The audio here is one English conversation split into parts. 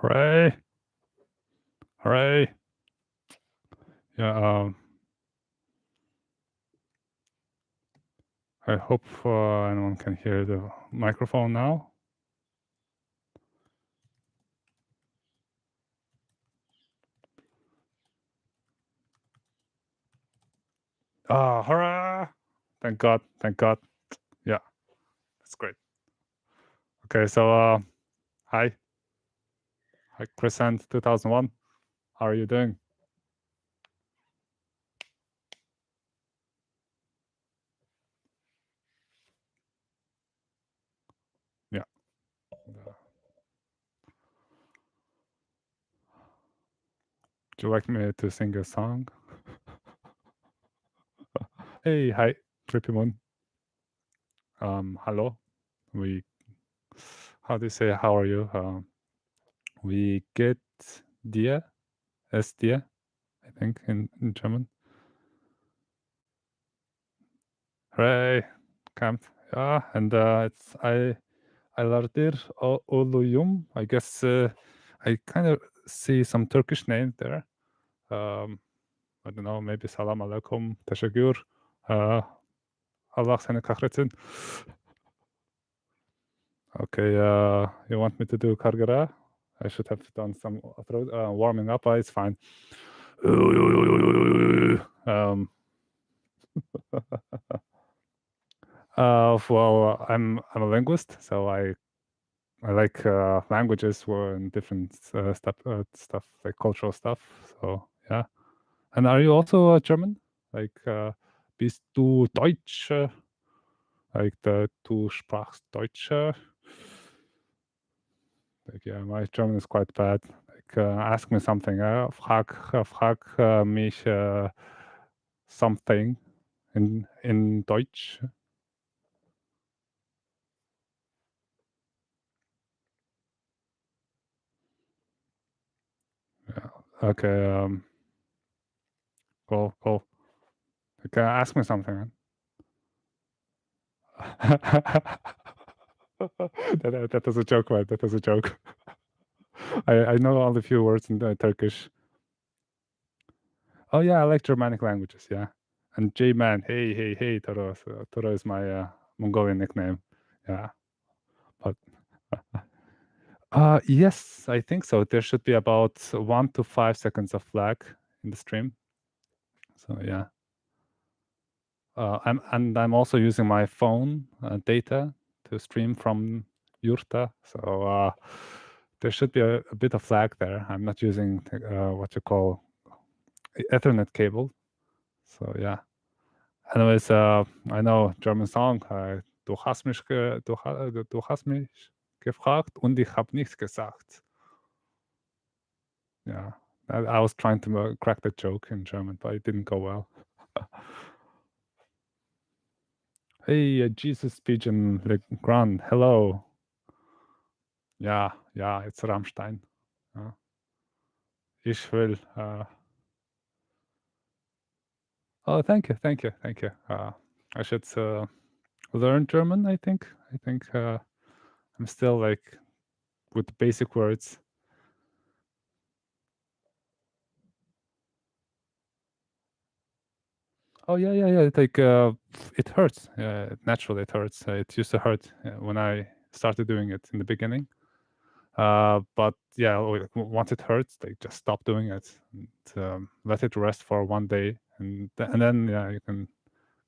Hooray! Hooray! Yeah, I hope anyone can hear the microphone now. Hurrah! Thank God, thank God. Yeah, that's great. Okay, so hi. Hi, Crescent 2001. How are you doing? Yeah. Would you like me to sing a song? Hey, hi, Trippy Moon. Hello. How do you say how are you? We get dir, es dir, I think in German. Hooray, camped. Yeah, and it's I Aylardır Oğluyum. I guess I kind of see some Turkish names there. I don't know, maybe Salam Alaikum, Teşekkür. Allah seni kahretsin. Okay, you want me to do Kargara? I should have done some warming up, but it's fine. Well, I'm a linguist, so I like languages and different stuff like cultural stuff. So yeah. And are you also German? Like, bist du Deutsch? Like du sprachst Deutsch? Like, yeah, my German is quite bad. Like, ask me something. Frag mich something in Deutsch. Yeah. Okay. Cool. Okay, ask me something. that was a joke, right? That was a joke. I know all the few words in Turkish. Oh yeah, I like Germanic languages. Yeah, and J-Man. Hey, Toro. So, Toro is my Mongolian nickname. Yeah, but yes, I think so. There should be about 1 to 5 seconds of lag in the stream. So yeah. I'm also using my phone data to stream from Yurta, so there should be a bit of lag there. I'm not using what you call Ethernet cable, so yeah. Anyways, I know German song. Du hast mich gefragt und ich habe nichts gesagt. Yeah, I was trying to crack that joke in German, but it didn't go well. Hey, Jesus Pigeon Legrand, hello. Yeah, it's Rammstein. Ich will. Oh, thank you. I should learn German. I think I'm still like with the basic words. Oh yeah. Like it hurts. Naturally, it hurts. It used to hurt when I started doing it in the beginning. But yeah, once it hurts, like just stop doing it and let it rest for one day, and then yeah, you can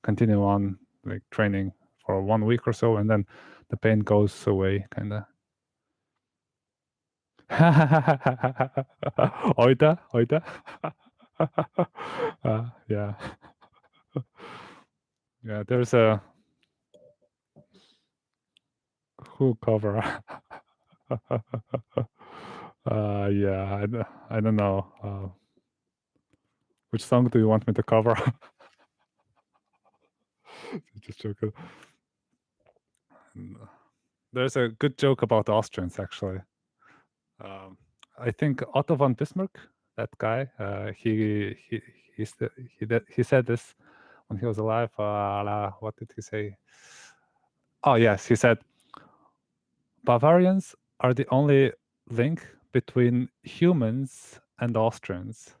continue on like training for 1 week or so, and then the pain goes away, kind of. Oida. Yeah. Yeah, there's a who cover. Yeah, I don't know. Which song do you want me to cover? Just joking. There's a good joke about Austrians, actually. I think Otto von Bismarck, that guy, he said this when he was alive. What did he say? Oh yes, he said, Bavarians are the only link between humans and Austrians.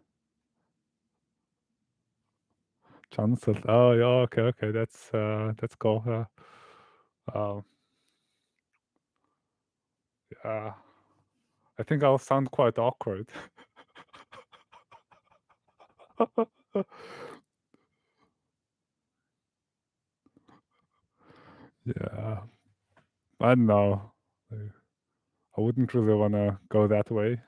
Chancellor. Oh, yeah. Okay. That's cool. Uh, yeah. I think I'll sound quite awkward. Yeah. I don't know. I wouldn't really want to go that way.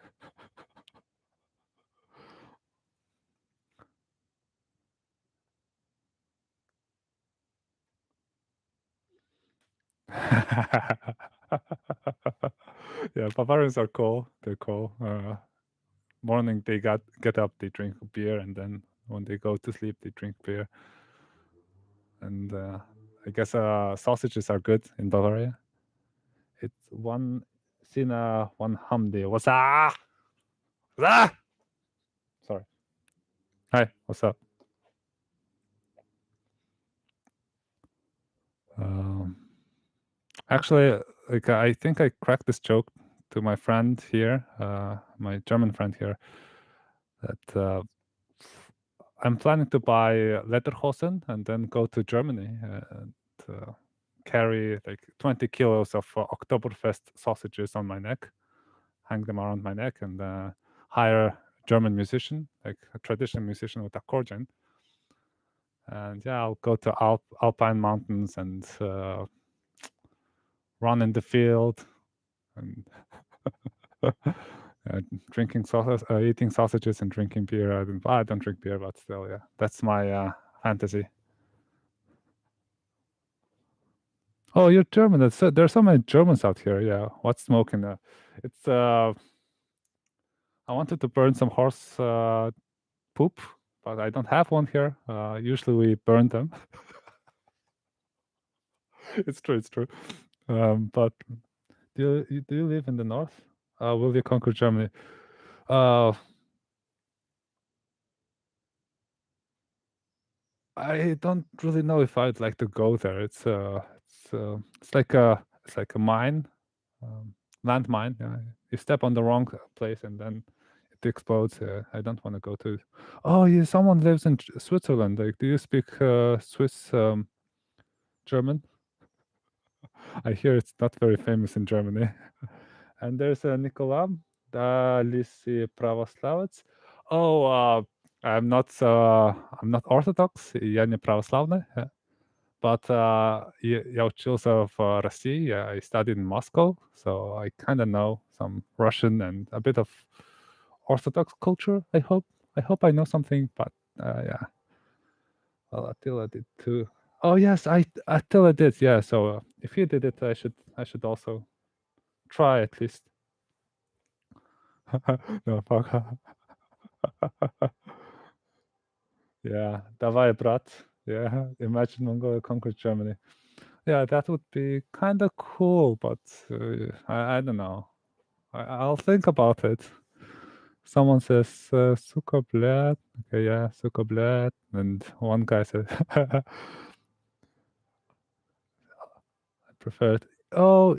Yeah, Bavarians are cool. They're cool. Morning they get up, they drink beer, and then when they go to sleep, they drink beer. And I guess sausages are good in Bavaria. It's one Sina, one Hamdi. What's up? Sorry. Hi, what's up? Actually, like I think I cracked this joke to my friend here, my German friend here, that I'm planning to buy lederhosen and then go to Germany and carry like 20 kilos of Oktoberfest sausages on my neck, hang them around my neck, and hire a German musician, like a traditional musician with accordion. And yeah, I'll go to Alpine mountains and run in the field and drinking sausage, eating sausages and drinking beer. I don't drink beer, but still, yeah, that's my fantasy. Oh, you're German. There's so many Germans out here. Yeah, what's smoking? It's I wanted to burn some horse poop, but I don't have one here. Usually we burn them. It's true. It's true. But do you live in the north? Will you conquer Germany? I don't really know if I'd like to go there. It's like a mine, landmine. You step on the wrong place and then it explodes. I don't want to go to. Oh, yeah, someone lives in Switzerland. Like, do you speak Swiss German? I hear it's not very famous in Germany. And there's Nicola, da Lisi Pravoslavec. Oh, I'm not Orthodox. Я не православный. But я учился в России. I studied in Moscow, so I kind of know some Russian and a bit of Orthodox culture. I hope I know something, but yeah. Well, Attila did too. Oh yes, Attila did. Yeah. So if he did it, I should also try at least. No, fuck. Yeah, давай, брат. Yeah, imagine Mongolia conquered Germany. Yeah, that would be kind of cool, but I don't know. I'll think about it. Someone says, suka bled. Okay, yeah, suka bled. And one guy says, I prefer it. Oh,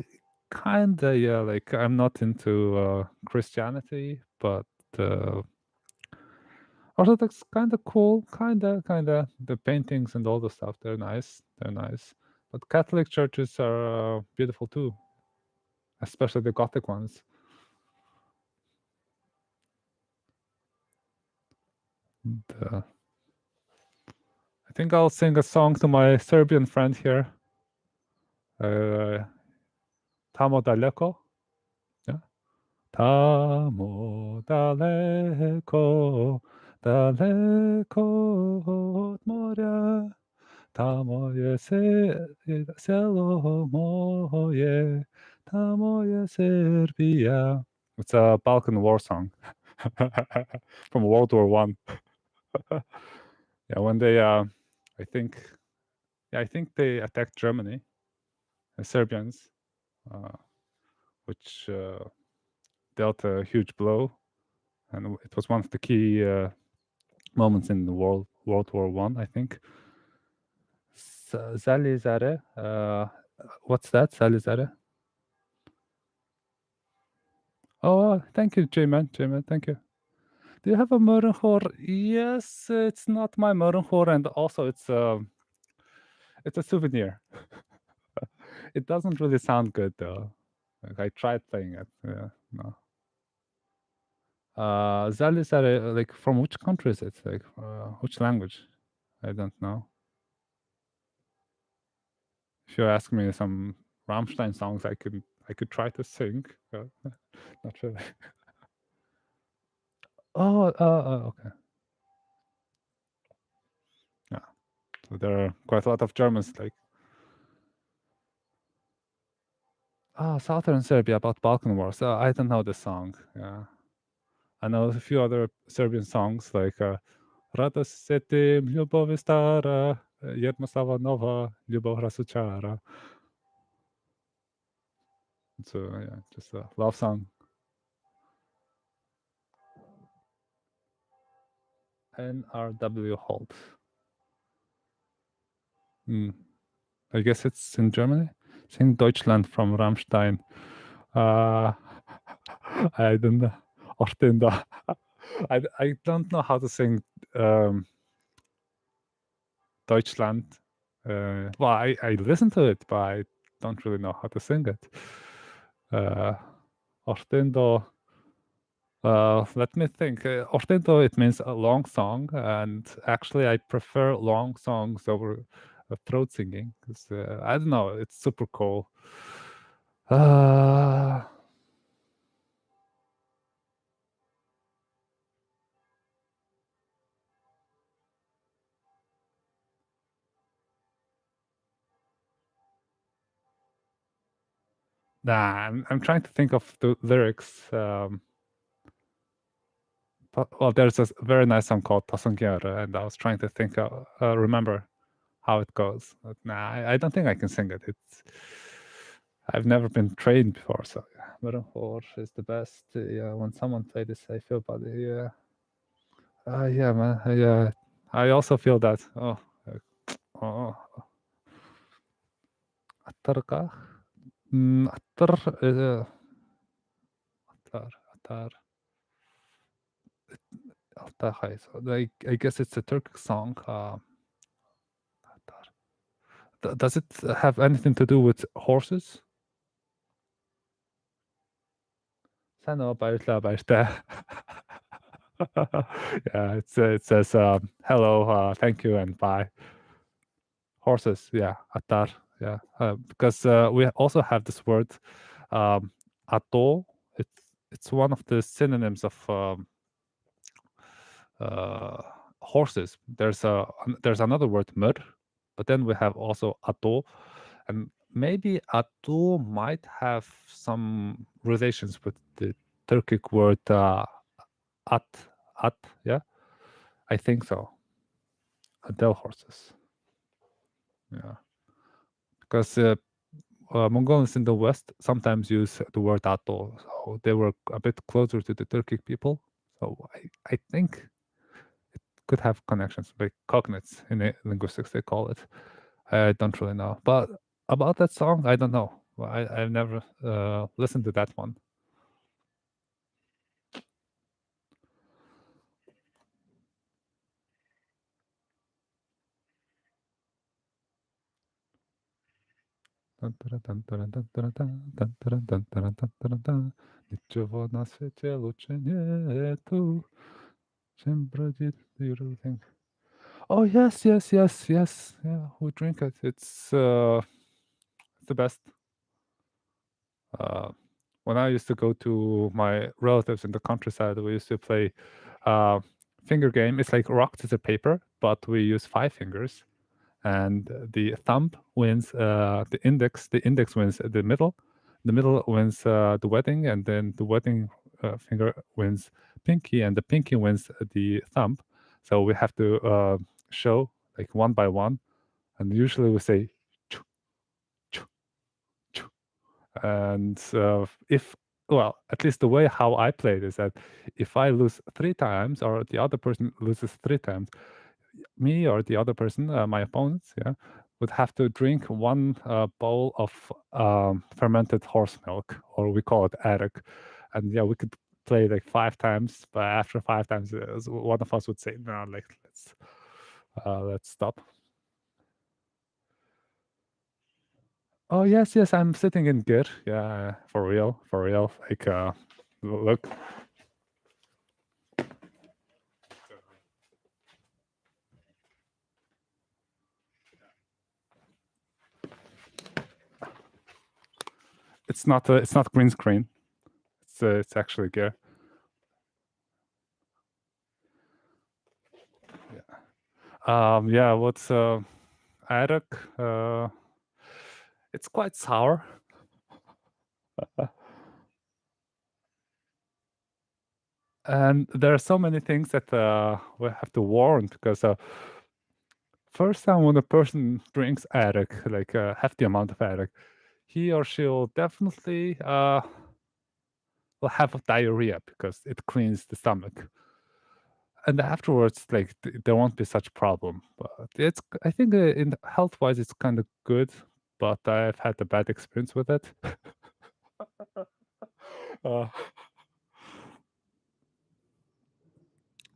kinda, yeah. Like, I'm not into Christianity, but Orthodox kinda cool. Kinda. The paintings and all the stuff, they're nice. They're nice. But Catholic churches are beautiful too, especially the Gothic ones. And, I think I'll sing a song to my Serbian friend here. Tamo daleko. Yeah. Tamo daleko, daleko od morja. Tamo je selo moje. Tamo je Serbia. It's a Balkan war song from World War One. Yeah, when they, I think they attacked Germany, the Serbians, which dealt a huge blow, and it was one of the key moments in the World War One, I think. Zalizare, what's that? Zalizare? Oh, thank you, J-Man. J-Man, thank you. Do you have a Mörnhor? Yes, it's not my Mörnhor, and also it's a souvenir. It doesn't really sound good though. Like I tried playing it. Yeah, no. Zal is that like from which country is it? Like which language? I don't know. If you ask me some Rammstein songs, I could try to sing. Not really. Oh, okay. Yeah. So there are quite a lot of Germans like. Oh, Southern Serbia about Balkan Wars. I don't know the song. Yeah. I know a few other Serbian songs like Rada se setim ljubavi stara, jedna slava nova, ljubav rasučara. It's yeah, just a love song. NRW Holt. I guess it's in Germany. Sing Deutschland from Rammstein. I don't know. Ortenda. I don't know how to sing Deutschland. Well, I listen to it, but I don't really know how to sing it. Ortendo. Let me think. Ortendo, it means a long song, and actually, I prefer long songs over throat singing because I don't know, it's super cool. Nah, I'm trying to think of the lyrics. Well, there's a very nice song called Tasongere, and I was trying to think, remember how it goes. But I don't think I can sing it. I've never been trained before, so yeah. Metaphor is the best. Yeah, when someone played this, I feel body. Yeah, yeah, man. Yeah, I also feel that. Oh, oh, Attarka. Attar. Attar. Altar. So I guess it's a Turkic song. Does it have anything to do with horses? Sano Bairtla Bairte. Yeah, it says hello, thank you, and bye. Horses, yeah, atar, yeah, because we also have this word ato. It's one of the synonyms of horses. There's another word mur, but then we have also ato, and maybe ato might have some relations with the Turkic word at, yeah, I think so. Adel horses, yeah, because Mongols in the West sometimes use the word ato, so they were a bit closer to the Turkic people. So I think it could have connections, like cognates in linguistics they call it. I don't really know, but about that song, I don't know. I've never listened to that one. Ничего на свете лучше нету, чем бродит и think. Oh yes, yes, yes, yes. Yeah, we drink it. It's the best. When I used to go to my relatives in the countryside, we used to play finger game. It's like rock scissors paper, but we use 5 fingers, and the thumb wins the index. The index wins the middle. The middle wins the wedding, and then the wedding finger wins pinky, and the pinky wins the thumb. So we have to show like one by one, and usually we say "Choo, choo, choo." And if, well, at least the way how I play it is that if I lose 3 times or the other person loses 3 times, me or the other person, my opponents, yeah, would have to drink 1 bowl of fermented horse milk, or we call it arek. and yeah, we could play like 5 times, but after 5 times, one of us would say, "No, like let's stop." Oh yes, yes, I'm sitting in gear. Yeah, for real, for real. Like, look. It's not green screen. It's actually gear. Yeah. What's Arak? It's quite sour. And there are so many things that we have to warn, because first time when a person drinks Arak, like a hefty amount of Arak, he or she will definitely will have diarrhea because it cleans the stomach. And afterwards, like there won't be such problem. But I think in health wise, it's kind of good. But I've had a bad experience with it. uh,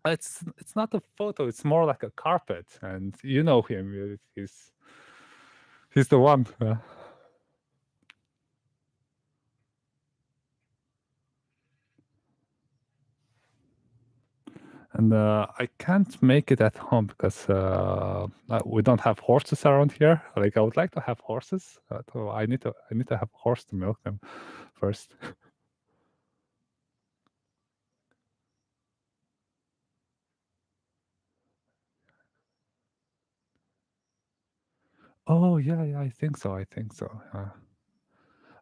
it's not a photo; it's more like a carpet, and you know him. He's the one. And I can't make it at home because we don't have horses around here. Like I would like to have horses, so I need to have a horse to milk them first. Oh yeah, I think so. I think so.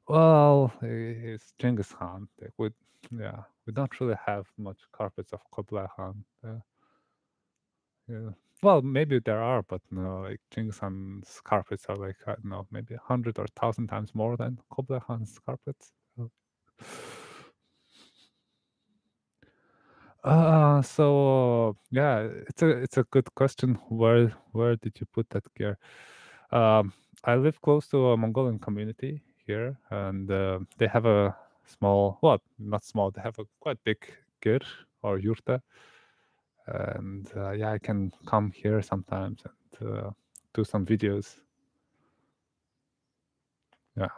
Well, it's Genghis Khan. Like we don't really have much carpets of Kublai Khan. Yeah. Well, maybe there are, but no, like Genghis Khan's carpets are like, I don't know, maybe 100 or 1,000 times more than Kublai Khan's carpets. So yeah, it's a good question. Where did you put that gear? I live close to a Mongolian community here, and they have a small, well, not small, they have a quite big gear or yurta, and yeah, I can come here sometimes and do some videos. Yeah,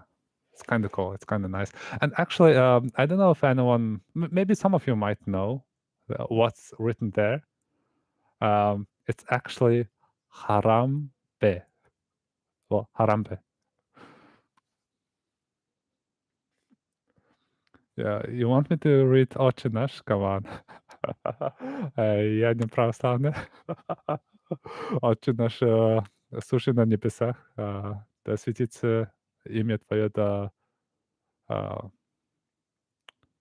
it's kind of cool. It's kind of nice. And actually, I don't know if anyone, maybe some of you might know what's written there. It's actually harambe. Well, harambe. Yeah, you want me to read Отче наш? Come on. Я не православный. Отче наш, сущий на небесах, да светится имя Твое, а,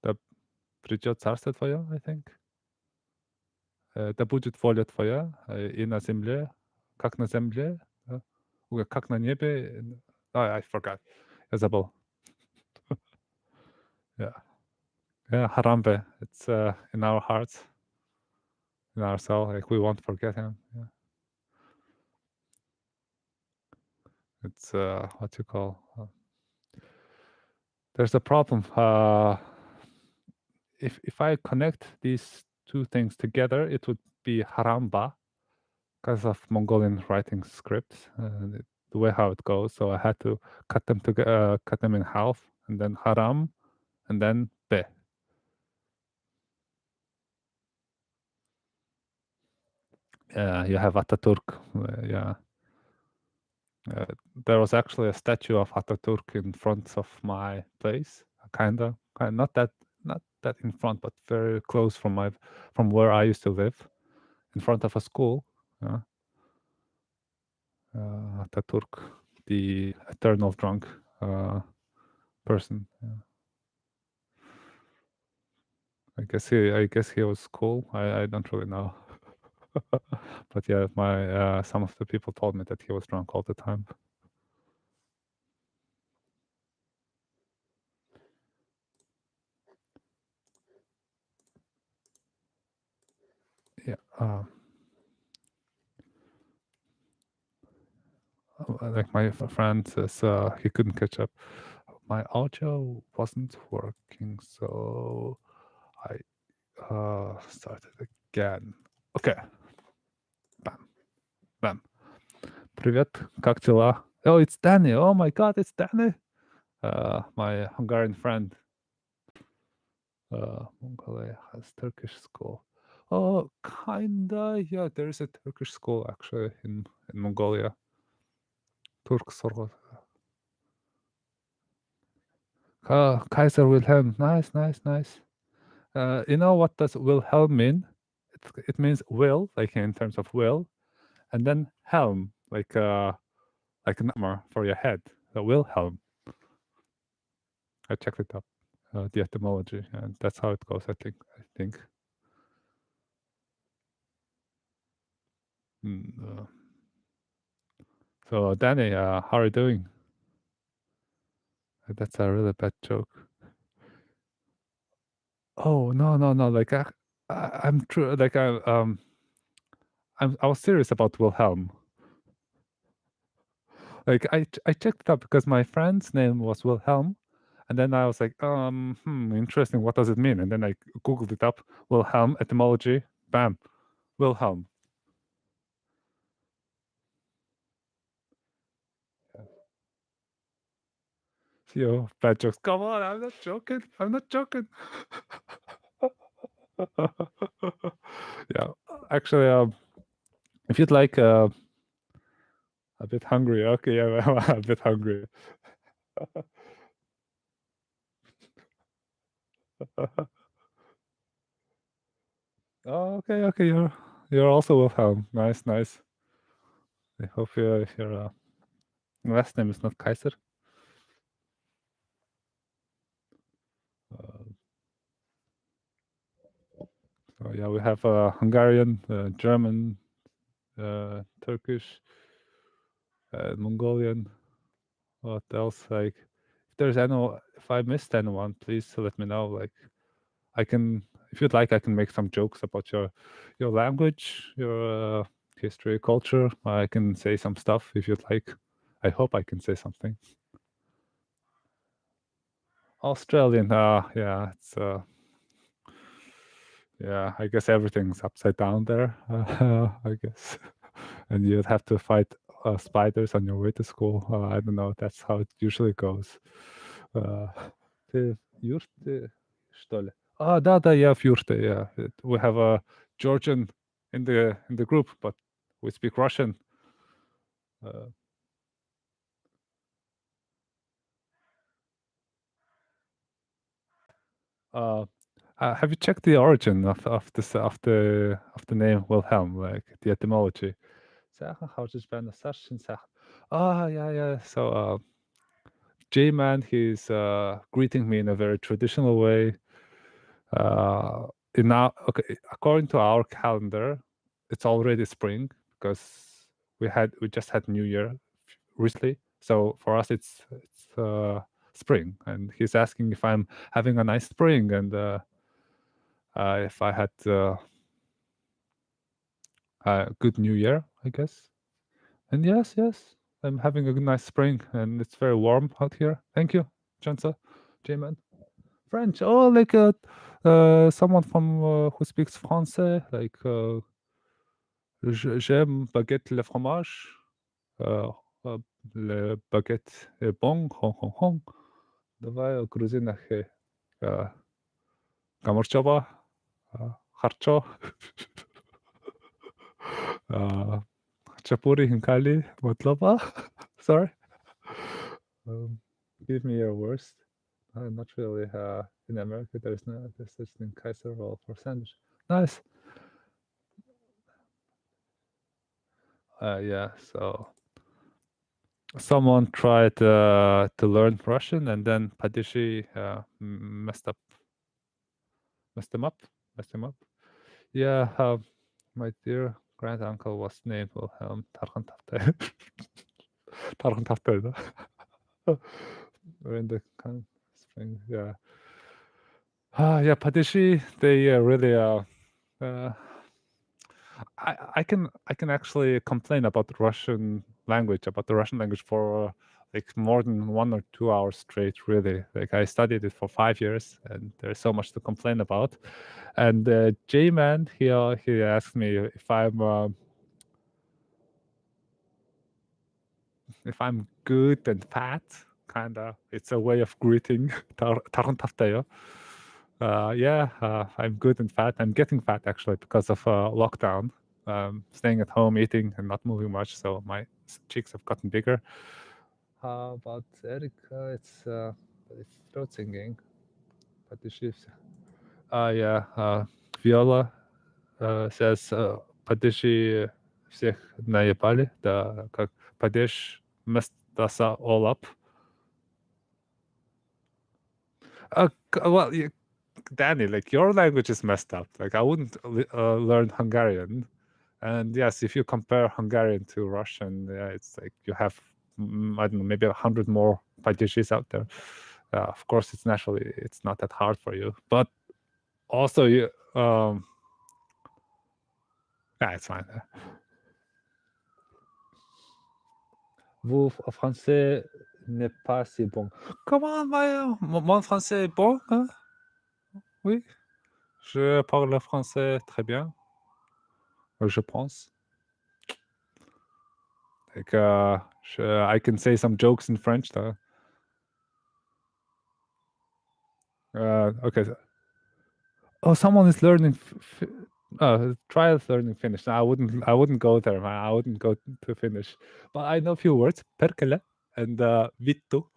да придет царство Твое, I think. Да будет воля Твоя и на земле, как на земле, как на небе. I forgot. Я забыл. Yeah. Yeah, Harambe. It's in our hearts, in our soul. Like we won't forget him. Yeah. It's what you call. There's a problem. If I connect these two things together, it would be Haramba because of Mongolian writing script, the way how it goes. So I had to cut them together, cut them in half, and then Haram, and then Be. Yeah, you have Ataturk. Yeah. There was actually a statue of Ataturk in front of my place, kind not that in front, but very close from where I used to live, in front of a school. Ataturk, the eternal drunk person. Yeah. I guess he was cool. I don't really know, but yeah, my some of the people told me that he was drunk all the time. Yeah. Like my friend says, he couldn't catch up. my audio wasn't working, so I started again. Okay. Bam. Bam. Привет, как дела? Oh, it's Danny. Oh my god, it's Danny. My Hungarian friend. Mongolia has Turkish school. Oh, kinda. Yeah, there is a Turkish school actually in Mongolia. Turk Sorgo. Kaiser Wilhelm. Nice, nice, nice. You know what does Wilhelm mean? It means will, like in terms of will, and then helm, like an armor for your head. The Wilhelm. I checked it up, the etymology, and that's how it goes. I think. So Danny, how are you doing? That's a really bad joke. Oh no no no! Like I'm true. Like I was serious about Wilhelm. Like I checked it up because my friend's name was Wilhelm, and then I was like, interesting. What does it mean? And then I googled it up. Wilhelm etymology. Bam, Wilhelm. Yo, bad jokes. Come on, I'm not joking. I'm not joking. Yeah, actually, if you'd like a bit hungry, okay, yeah, a bit hungry. Oh, okay, you're also Wilhelm. Nice, nice. I hope your last name is not Kaiser. So yeah, we have Hungarian, German, Turkish, Mongolian. What else? Like, if I missed anyone, please let me know. Like, I can, if you'd like, I can make some jokes about your language, your history, culture. I can say some stuff if you'd like. I hope I can say something. Australian, yeah, it's yeah, I guess everything's upside down there. I guess, and you'd have to fight spiders on your way to school. I don't know. That's how it usually goes. Ты в юрте, что ли? Да, я в юрте. Yeah, we have a Georgian in the group, but we speak Russian. Have you checked the origin of this of the name Wilhelm, like the etymology? Yeah. So J-Man, he's greeting me in a very traditional way. Okay, according to our calendar, it's already spring because we just had New Year recently. So for us, it's spring, and he's asking if I'm having a nice spring and if I had a good New Year, I guess. And yes, I'm having a nice spring, and it's very warm out here. Thank you, Chansa, J-Man. French. Oh, like someone from who speaks Français, like j'aime baguette le fromage. Euh, le baguette est bon. Hong Hong Hong. Давай грузинах каморчоба, харчо, хачапури хинкали, мотлоба. Sorry. Give me your worst. Not really. In America, there's such thing Kaiser roll for sandwich. Nice. Yeah. So someone tried to learn Russian, and then Padishi messed him up. Yeah. My dear grand uncle was named Wilhelm Tarkan Taftay. Tarkan Taftay. We're in the spring. Yeah. Yeah, Padishi, they really I can actually complain about the Russian language for like more than 1 or 2 hours straight, really. Like I studied it for 5 years, and there's so much to complain about. And J-Man, he asked me if I'm good and fat, kinda. It's a way of greeting. 다른 탔대요. I'm good and fat. I'm getting fat actually because of lockdown. Staying at home, eating, and not moving much, so my cheeks have gotten bigger. About Erika, it's throat singing. But the shifts. Viola says Падиши всех наебали, да, как Падиш messed us all up. Well, Danny, like your language is messed up. Like I wouldn't learn Hungarian. And yes, if you compare Hungarian to Russian, it's like you have, I don't know, maybe 100 more Padishis out there. Of course, it's not that hard for you. But also, it's fine. Vous, français n'est pas si bon. Comment, mon français est bon, hein? Oui, je parle français très bien, je pense. Like, I can say some jokes in French, though. Okay. Oh, someone is learning. Try learning Finnish. No, I wouldn't go there, man. I wouldn't go to Finnish. But I know a few words. Perkele and vittu.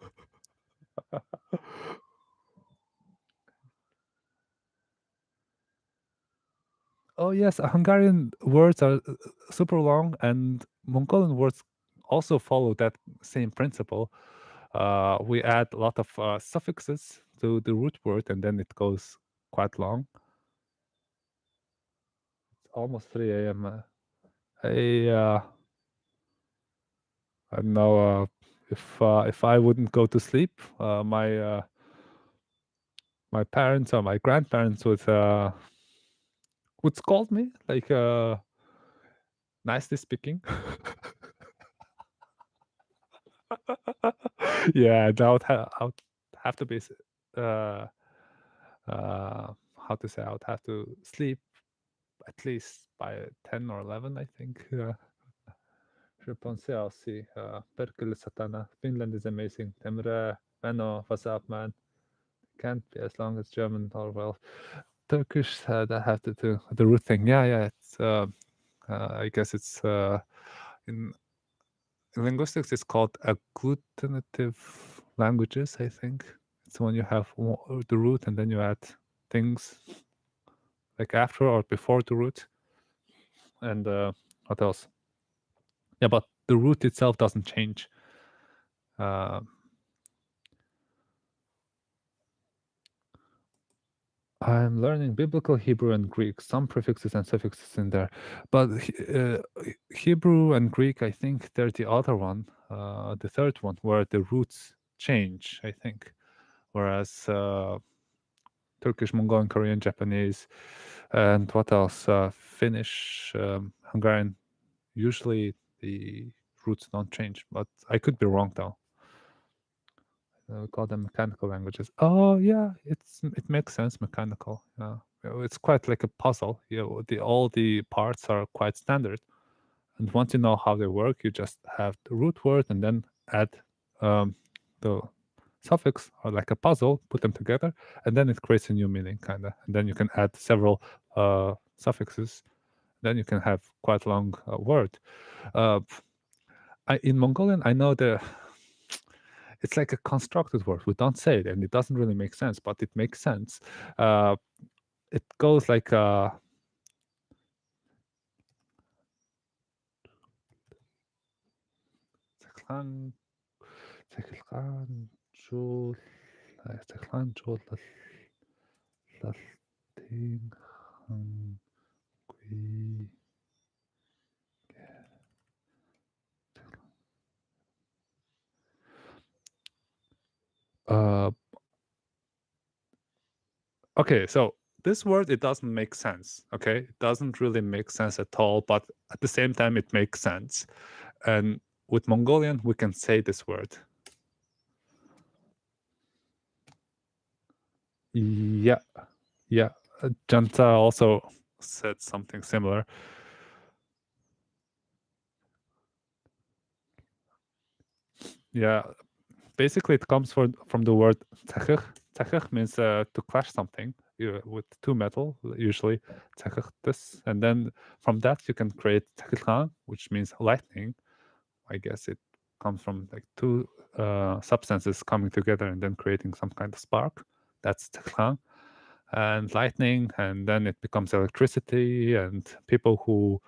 Oh yes, Hungarian words are super long, and Mongolian words also follow that same principle. We add a lot of suffixes to the root word, and then it goes quite long. It's almost 3 a.m. I don't know if I wouldn't go to sleep, my parents or my grandparents would scold me, like nicely speaking. Yeah, I would have to be how to say, I would have to sleep at least by 10 or 11, I think. Je pensais aussi, perché Satana, Finland is amazing. Temre, Benno, what's up, man? Can't be as long as German or well. Turkish, I have to do the root thing. Yeah. It's I guess it's in linguistics. It's called agglutinative languages. I think it's when you have the root and then you add things like after or before the root. And what else? Yeah, but the root itself doesn't change. I'm learning Biblical Hebrew and Greek, some prefixes and suffixes in there. But Hebrew and Greek, I think they're the other one, the third one, where the roots change, I think. Whereas Turkish, Mongolian, Korean, Japanese, and what else? Finnish, Hungarian, usually the roots don't change. But I could be wrong, though. We call them mechanical languages. Oh yeah, it makes sense. Mechanical. Yeah, it's quite like a puzzle. All the parts are quite standard, and once you know how they work, you just have the root word and then add the suffix, or like a puzzle, put them together, and then it creates a new meaning, kinda. And then you can add several suffixes. Then you can have quite a long word. In Mongolian, I know it's like a constructed word. We don't say it, and it doesn't really make sense, but it makes sense. It goes like okay, so this word, it doesn't make sense. Okay, it doesn't really make sense at all, but at the same time, it makes sense. And with Mongolian, we can say this word. Yeah, yeah. Janta also said something similar. Yeah, basically it comes from the word techich. Techich means to clash something with two metal, usually techichtus, and then from that you can create techichan, which means lightning. I guess it comes from like two substances coming together and then creating some kind of spark. That's techichan. And lightning, and then it becomes electricity, and people who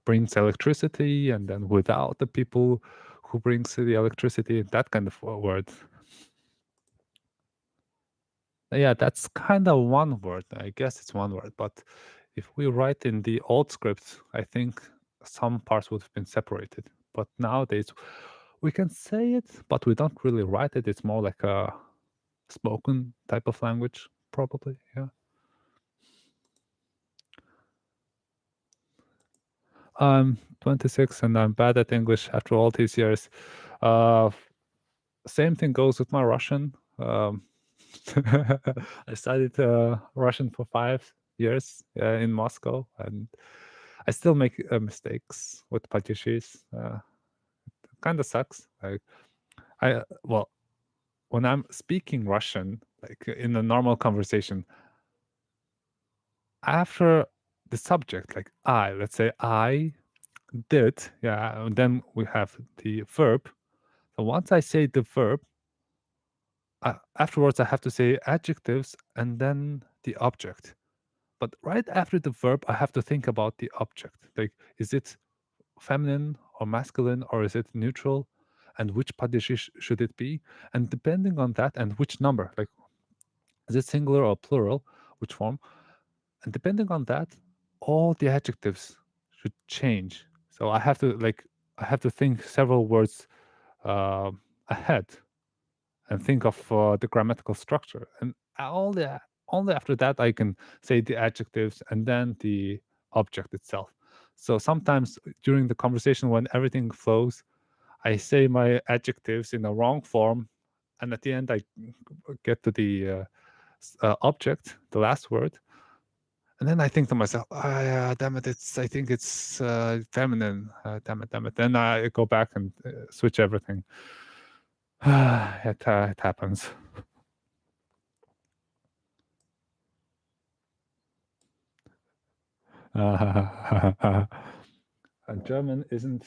brings electricity, and then without the people who brings the electricity, that kind of word. Yeah, that's kind of one word. I guess it's one word, but if we write in the old script, I think some parts would have been separated. But nowadays, we can say it, but we don't really write it. It's more like a spoken type of language, probably. Yeah. I'm 26 and I'm bad at English after all these years. Uh, Same thing goes with my Russian. I studied Russian for 5 years in Moscow, and I still make mistakes with padishis. Kind of sucks. Well, when I'm speaking Russian, like in a normal conversation, after the subject, like let's say I did, yeah, and then we have the verb. So once I say the verb, afterwards I have to say adjectives and then the object. But right after the verb, I have to think about the object. Like, is it feminine or masculine, or is it neutral? And which padishi should it be? And depending on that, and which number, like, is it singular or plural? Which form? And depending on that, all the adjectives should change. So I have to think several words ahead and think of the grammatical structure. And only after that I can say the adjectives and then the object itself. So sometimes during the conversation, when everything flows, I say my adjectives in the wrong form, and at the end I get to the object, the last word, and then I think to myself, damn it, I think it's feminine. Damn it. Then I go back and switch everything. It happens. German isn't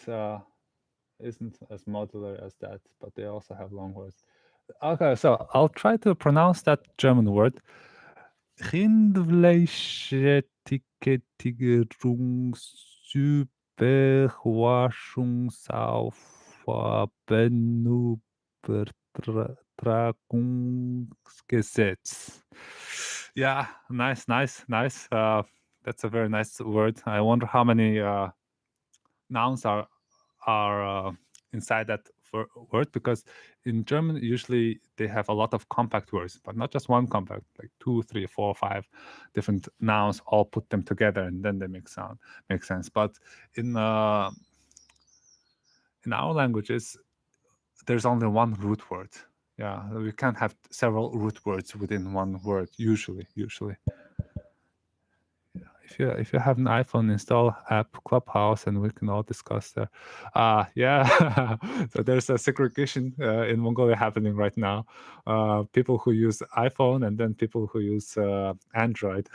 as modular as that, but they also have long words. Okay, so I'll try to pronounce that German word. Rindfleischetikettierungsüberwachungsaufernubertragungsgesetz. Yeah, nice. That's a very nice word. I wonder how many nouns are inside that word, because in German usually they have a lot of compact words, but not just one compact, like 2, 3, 4, 5 different nouns, all put them together and then they make sense. But in our languages, there's only one root word. Yeah, we can't have several root words within one word. Usually. If you have an iPhone, install app Clubhouse, and we can all discuss there. Yeah. So there's a segregation in Mongolia happening right now. People who use iPhone and then people who use Android.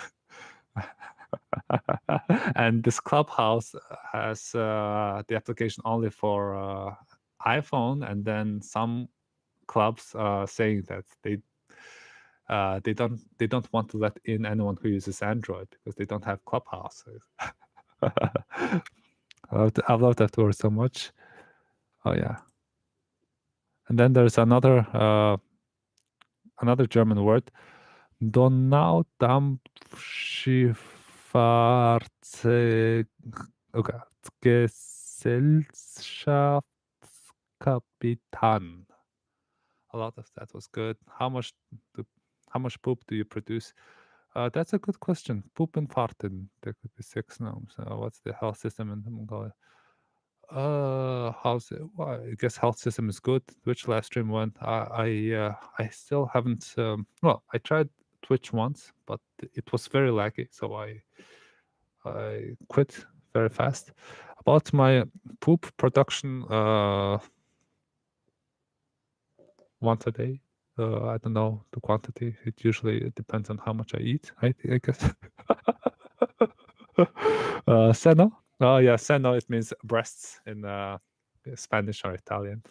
And this Clubhouse has the application only for iPhone, and then some clubs saying that they don't want to let in anyone who uses Android because they don't have Clubhouse. I love that word so much. Oh yeah. And then there's another German word, Donaudampfschiffahrzeug, okay, Gesellschaftskapitän. A lot of that was good. How much poop do you produce? That's a good question. Poop and farten. There could be 6 nouns. What's the health system in Mongolia? How's it? Well, I guess health system is good. Twitch live stream went. I still haven't. Well, I tried Twitch once, but it was very laggy, so I quit very fast. About my poop production, once a day. I don't know the quantity. It usually depends on how much I eat. I guess. Seno. Oh yeah, seno. It means breasts in Spanish or Italian.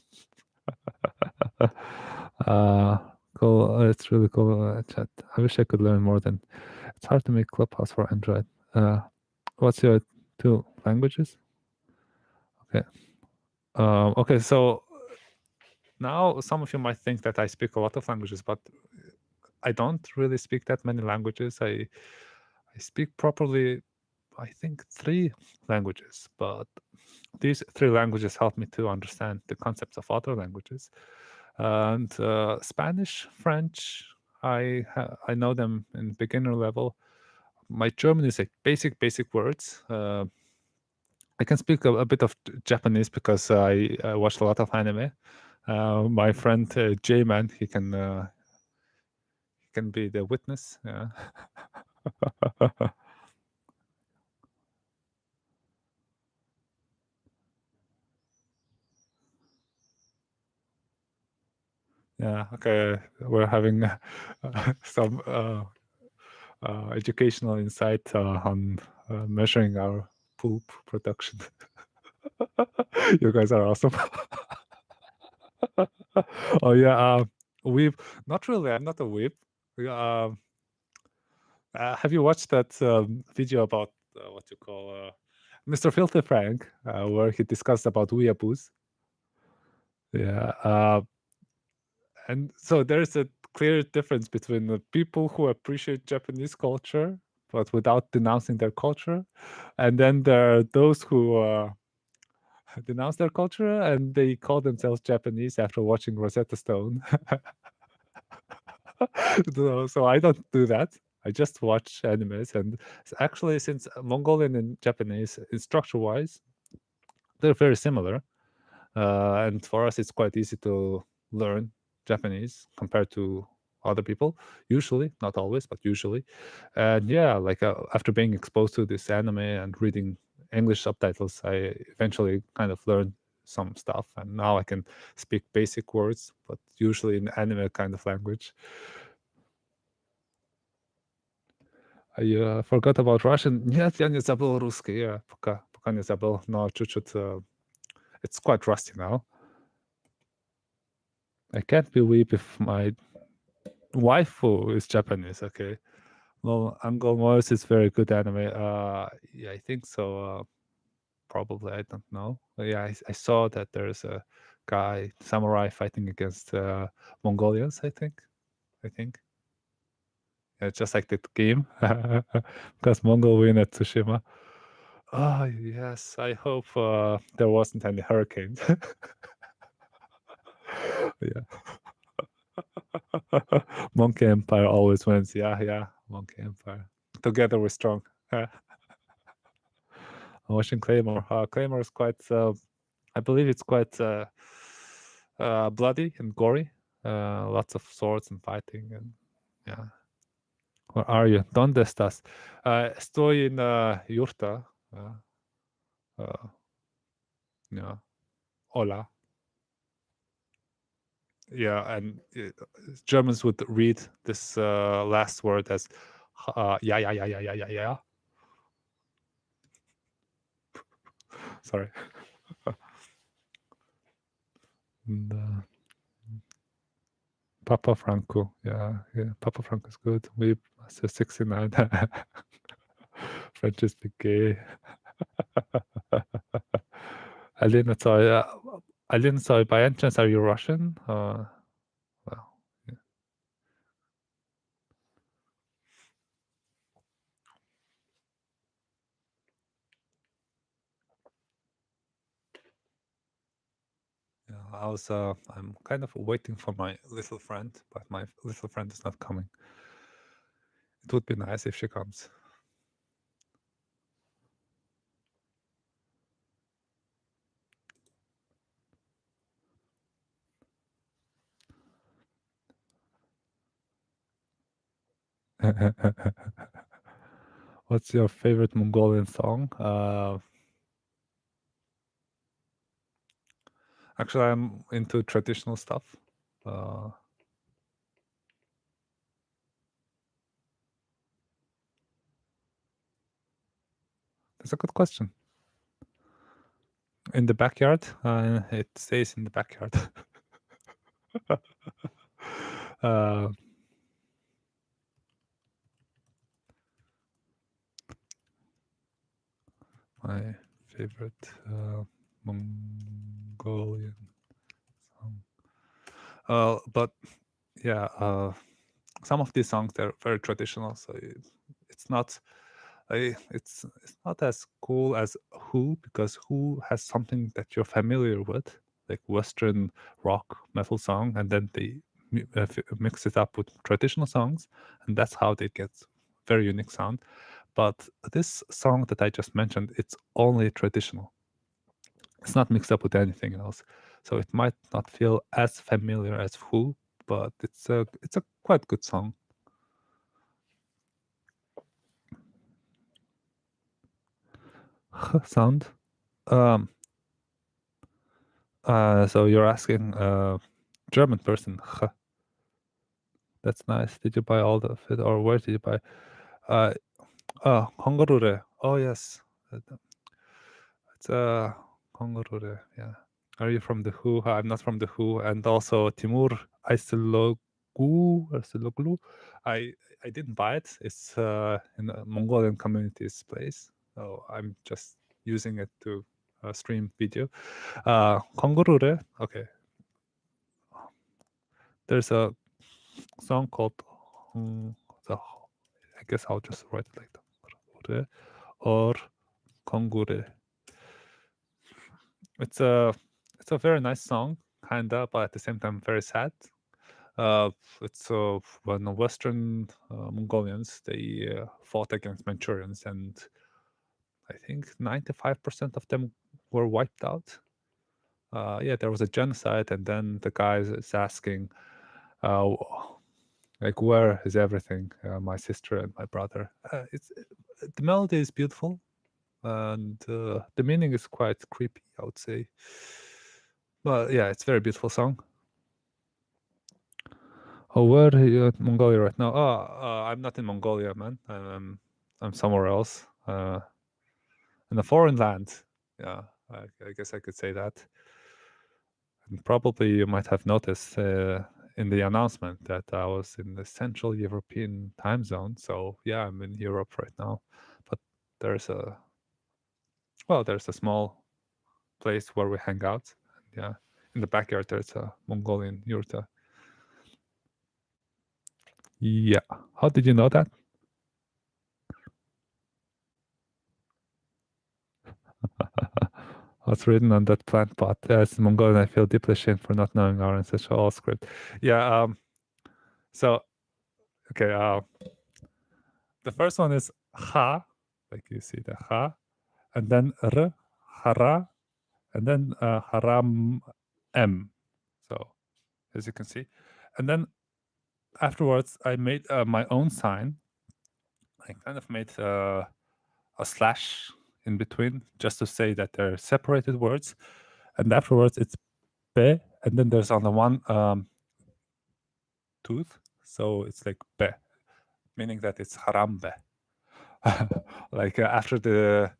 Cool. It's really cool chat. I wish I could learn more. Than it's hard to make Clubhouse for Android. What's your two languages? Okay. Okay. So now some of you might think that I speak a lot of languages, but I don't really speak that many languages. I speak properly, I think, 3 languages, but these 3 languages help me to understand the concepts of other languages. And Spanish, French, I know them in beginner level. My German is like basic words. I can speak a bit of Japanese because I watched a lot of anime. My friend J-Man, he can be the witness. Yeah. Yeah. Okay. We're having some educational insight on measuring our poop production. You guys are awesome. Oh yeah, weeb. Not really. I'm not a weeb. Have you watched that video about what you call Mr. Filthy Frank, where he discussed about weeaboos? Yeah, and so there's a clear difference between the people who appreciate Japanese culture but without denouncing their culture, and then there are those who denounce their culture and they call themselves Japanese after watching Rosetta Stone. So I don't do that. I just watch animes, and actually, since Mongolian and Japanese, in structure-wise, they're very similar. And for us, it's quite easy to learn Japanese compared to other people. Usually, not always, but usually. And yeah, like after being exposed to this anime and reading English subtitles, I eventually kind of learned some stuff, and now I can speak basic words, but usually in anime kind of language. I forgot about Russian. Нет, я не забыл русский. Yeah, пока не забыл, но чуть-чуть. It's quite rusty now. I can't believe if my waifu is Japanese. Okay, well, Uncle Morris is very good anime. Yeah, I think so. Probably, I don't know. But yeah, I saw that there's a guy samurai fighting against Mongolians. I think. Yeah, just like the game, because Mongol win at Tsushima. Oh yes, I hope there wasn't any hurricanes. Yeah. Monkey Empire always wins. Yeah. Monkey Empire. Together we're strong. I'm watching Claymore. Claymore is quite. I believe it's quite bloody and gory. Lots of swords and fighting, and yeah. Where are you? ¿Dónde estás? Estoy en Yurta. Yeah. Hola. Yeah, and Germans would read this last word as yeah. Sorry. And, Papa Franco. Yeah. Papa Franco is good. We Master 69. French is big gay. Alina, sorry, by any chance, are you Russian? Well, yeah. Yeah, I'm kind of waiting for my little friend, but my little friend is not coming. It would be nice if she comes. What's your favorite Mongolian song? Actually, I'm into traditional stuff. That's a good question. In the backyard, it stays in the backyard. My favorite Mongolian song. But yeah, some of these songs, they're very traditional, so it's not it's not as cool as Who, because Who has something that you're familiar with, like Western rock metal song, and then they mix it up with traditional songs, and that's how they get very unique sound. But this song that I just mentioned, it's only traditional. It's not mixed up with anything else, so it might not feel as familiar as Who, but it's a quite good song. Sound. So you're asking German person. That's nice. Did you buy all of it, or where did you buy? Hongorure. Oh yes, it's Hongorure. Yeah. Are you from the Who? I'm not from the Who. And also Timur Ayseloglu. I didn't buy it. It's in the Mongolian community's place. So I'm just using it to stream video. Hongorure. Okay. There's a song called I guess I'll just write it like that. Or Kongure. It's a very nice song, kinda, but at the same time very sad. It's when the Western Mongolians, they fought against Manchurians, and I think 95% of them were wiped out. Yeah, there was a genocide, and then the guy is asking, like, where is everything? My sister and my brother. It's the melody is beautiful, and the meaning is quite creepy, I would say. But yeah, it's a very beautiful song. Oh, where are you at Mongolia right now? Oh, I'm not in Mongolia, man. I'm somewhere else, in a foreign land. Yeah, I guess I could say that. And probably you might have noticed in the announcement that I was in the Central European time zone. So yeah, I'm in Europe right now. But there's a small place where we hang out. And yeah, in the backyard there's a Mongolian yurta. Yeah. How did you know that? What's written on that plant pot? As Mongolian, I feel deeply ashamed for not knowing our ancestral script. Yeah. So, okay. The first one is ha, like you see the ha, and then r, hara, and then haram m. So, as you can see, and then afterwards, I made my own sign. I kind of made a slash in between just to say that they're separated words, and afterwards it's be, and then there's on the one tooth, so it's like be, meaning that it's harambe. Like after the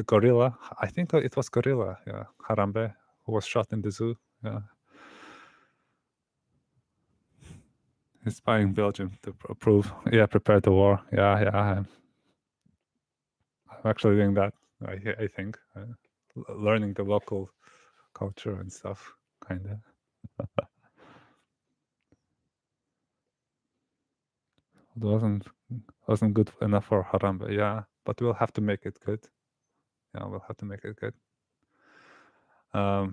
gorilla, I think it was gorilla, yeah, Harambe, who was shot in the zoo. Yeah, he's buying Belgium to prepare the war. Yeah, I'm actually doing that. I think learning the local culture and stuff, kind of. It wasn't good enough for Harambe. Yeah, but we'll have to make it good. Yeah, we'll have to make it good. I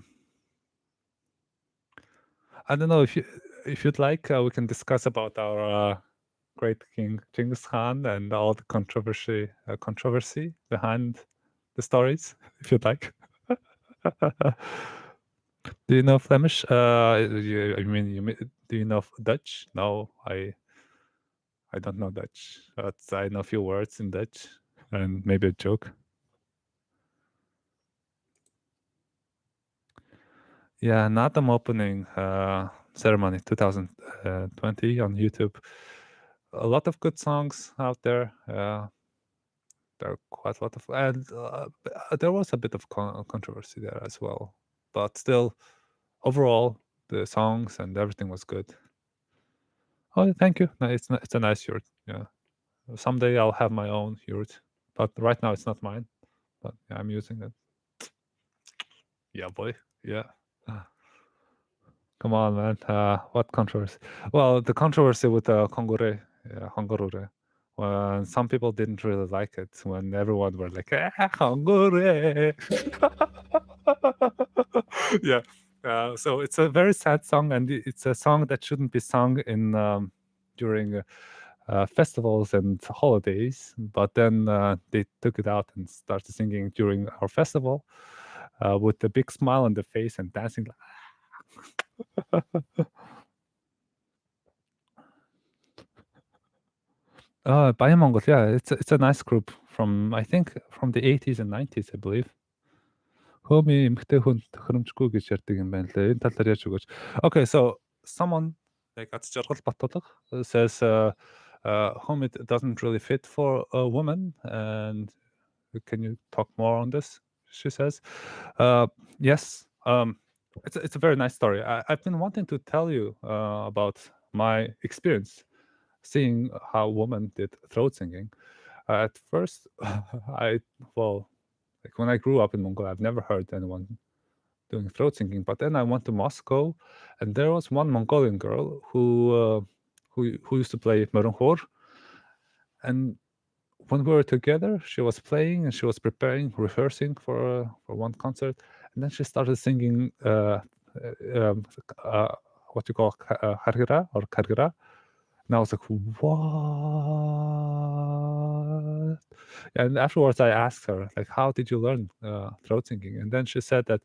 don't know if you'd like, we can discuss about our great king Genghis Khan and all the controversy behind the stories, if you'd like. Do you know Flemish? Do you know Dutch? No, I don't know Dutch, but I know a few words in Dutch and maybe a joke. Yeah, Natam opening ceremony 2020 on YouTube. A lot of good songs out there. There are quite a lot of, and there was a bit of controversy there as well. But still, overall, the songs and everything was good. Oh, thank you. No, it's a nice yurt. Yeah, someday I'll have my own yurt, but right now it's not mine. But yeah, I'm using it. Yeah, boy. Yeah. Come on, man. What controversy? Well, the controversy with Kongore, Hongorure. Well, some people didn't really like it when everyone were like, Hongore. Yeah. So it's a very sad song, and it's a song that shouldn't be sung in during festivals and holidays. But then they took it out and started singing during our festival with a big smile on the face and dancing. By Mongols, yeah, it's a nice group from I think from the 80s and 90s, I believe. Хөөми эмгтэй хүнд тохиромжгүй гэж ярьдаг юм байна лээ. Энэ тал дээр яаж өгөөч. Okay, so someone like Аз Жаргал Баттулга says home it doesn't really fit for a woman, and can you talk more on this? She says, yes. It's a very nice story. I've been wanting to tell you about my experience seeing how women did throat singing. At first, like when I grew up in Mongolia, I've never heard anyone doing throat singing. But then I went to Moscow, and there was one Mongolian girl who used to play Merunhor. And when we were together, she was playing and she was preparing, rehearsing for one concert, and then she started singing um, what you call hargira or kargira. And I was like, what? And afterwards, I asked her, like, how did you learn throat singing? And then she said that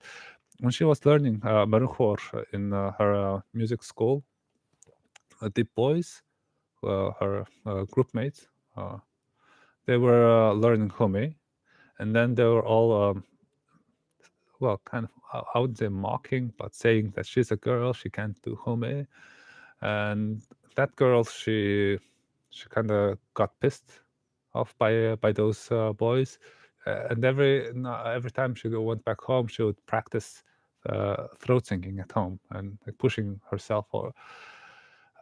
when she was learning Meruchor in her music school, the boys, her group mates, they were learning Home, and then they were all, kind of, I would say mocking, but saying that she's a girl, she can't do Home. And that girl, she kind of got pissed off by those boys, and every time she went back home, she would practice throat singing at home and like, pushing herself.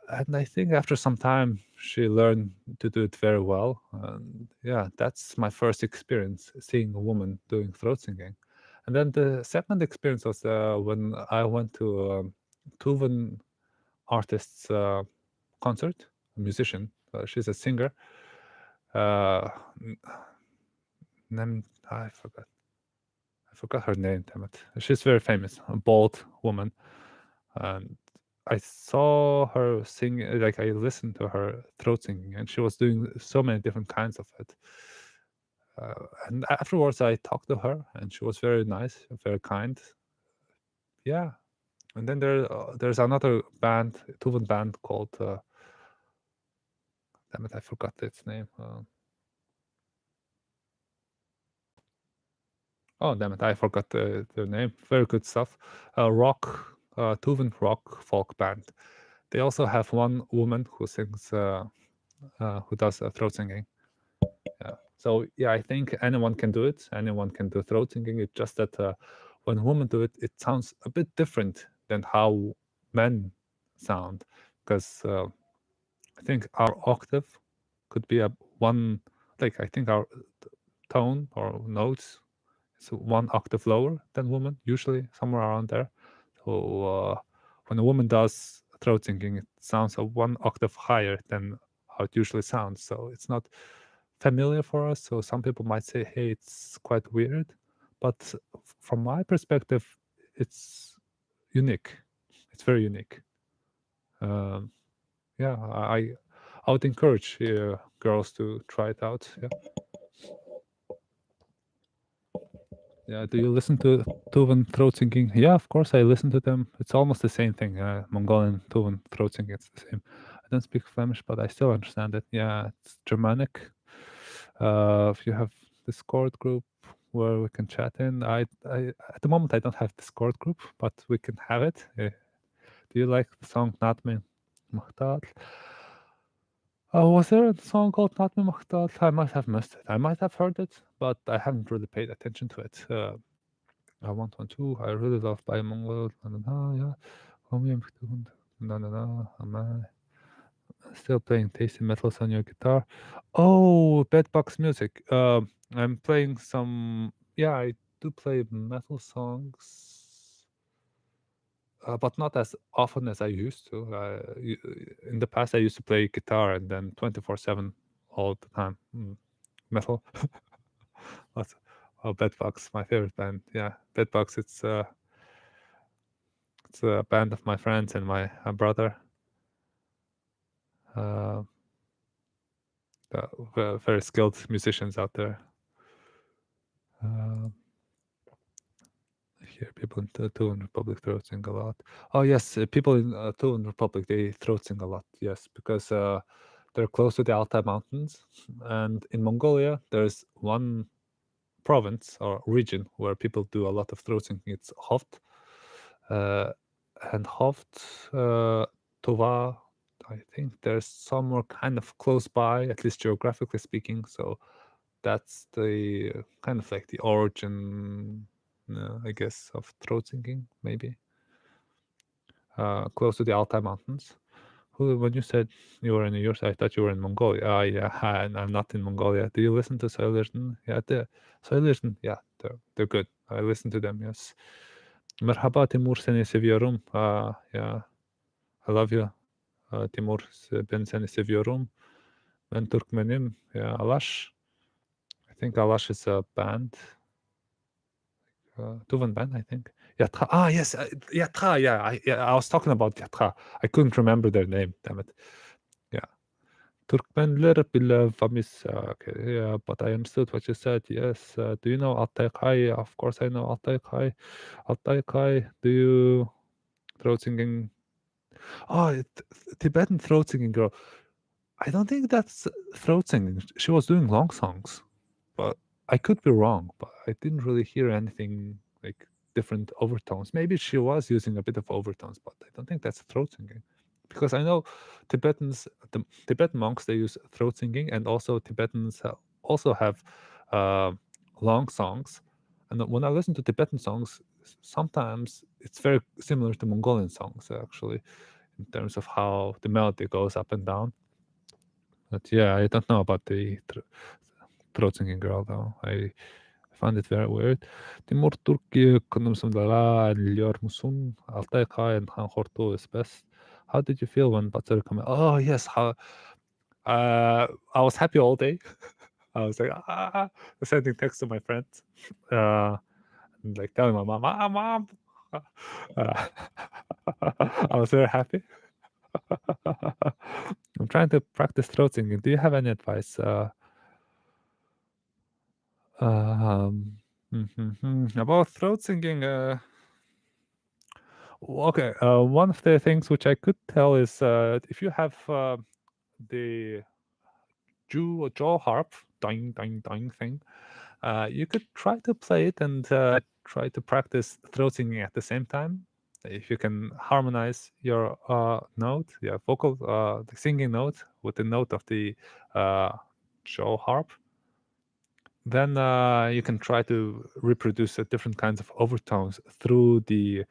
And I think after some time, she learned to do it very well. And yeah, that's my first experience seeing a woman doing throat singing. And then the second experience was when I went to Tuvan artist's concert, a musician. She's a singer. Named I forgot her name. Damn it! She's very famous, a bald woman, and I saw her sing. Like I listened to her throat singing, and she was doing so many different kinds of it. And afterwards, I talked to her, and she was very nice, very kind. Yeah, and then there's another band, Tuvan band called. Damn it! I forgot its name. Oh, damn it, I forgot their name. Very good stuff. Tuvan rock folk band. They also have one woman who sings, who does throat singing. Yeah. So yeah, I think anyone can do it. Anyone can do throat singing. It's just that when women do it, it sounds a bit different than how men sound. Because I think our octave could be one. Like I think our tone or notes is one octave lower than woman, usually somewhere around there. So when a woman does throat singing, it sounds one octave higher than how it usually sounds. So it's not familiar for us. So some people might say, "Hey, it's quite weird," but from my perspective, it's unique. It's very unique. Yeah, I would encourage girls to try it out. Yeah. Yeah, do you listen to Tuvan throat singing? Yeah, of course I listen to them. It's almost the same thing. Mongolian Tuvan throat singing, it's the same. I don't speak Flemish, but I still understand it. Yeah, it's Germanic. If you have Discord group where we can chat in, I at the moment I don't have Discord group, but we can have it. Do you like the song Natme Mahtal? Was there a song called Natme Mahtal? I might have missed it. I might have heard it, but I haven't really paid attention to it. I want one too. I really love by Mongol. Yeah. Still playing tasty metals on your guitar. Oh, bedbox music. I'm playing some. Yeah, I do play metal songs, but not as often as I used to. In the past, I used to play guitar and then 24/7 all the time. Metal. Lots. Oh, Bedbox, my favorite band. Yeah, Bedbox. It's a band of my friends and my brother. Very skilled musicians out there. Here, people in Tuvan Republic throat sing a lot. Oh yes, people in Tuvan Republic, they throat sing a lot. Yes, because they're close to the Altai Mountains, and in Mongolia, there's one province or region where people do a lot of throat singing. It's Hoft, and Hoft, Tova. I think there's somewhere kind of close by, at least geographically speaking. So that's the kind of like the origin, I guess, of throat singing, maybe. Close to the Altai Mountains. When you said you were in New York, I thought you were in Mongolia. Yeah, and I'm not in Mongolia. Do you listen to Soilirten? Yeah, Soilirten, yeah, they're good. I listen to them, yes. Merhaba Timur, seni seviyorum. Yeah, I love you. Timur, ben seni seviyorum. Ben Türkmenim. Yeah, Alash. I think Alash is a band. Tuvan band, I think. Yatra. Yes, Yatra. Yeah, I was talking about Yatra. I couldn't remember their name. Damn it. Yeah, Turkmenler bile famis. Okay, yeah, but I understood what you said. Yes. Do you know Altay Kai? Of course, I know Altay Kai. Altay Kai. Do you throat singing? Oh, Tibetan throat singing girl. I don't think that's throat singing. She was doing long songs, but I could be wrong. But I didn't really hear anything like different overtones. Maybe she was using a bit of overtones, but I don't think that's throat singing. Because I know the Tibetan monks, they use throat singing, and also Tibetans also have uh, long songs. And when I listen to Tibetan songs, sometimes it's very similar to Mongolian songs, actually, in terms of how the melody goes up and down. But yeah, I don't know about the Throatsinging girl though. I found it very weird. Timur Turki konumsumdala liyor musun? Altay Kaya Han Horto is best. How did you feel when Batsuri came? Oh yes, how I was happy all day. I was like sending text to my friends, and like telling my mom, mom. Uh, I was very happy. I'm trying to practice throat singing. Do you have any advice? About throat singing, okay. One of the things which I could tell is if you have the jaw harp, ding ding ding thing, you could try to play it and try to practice throat singing at the same time. If you can harmonize your note, vocal, the singing note with the note of the jaw harp, then you can try to reproduce different kinds of overtones through the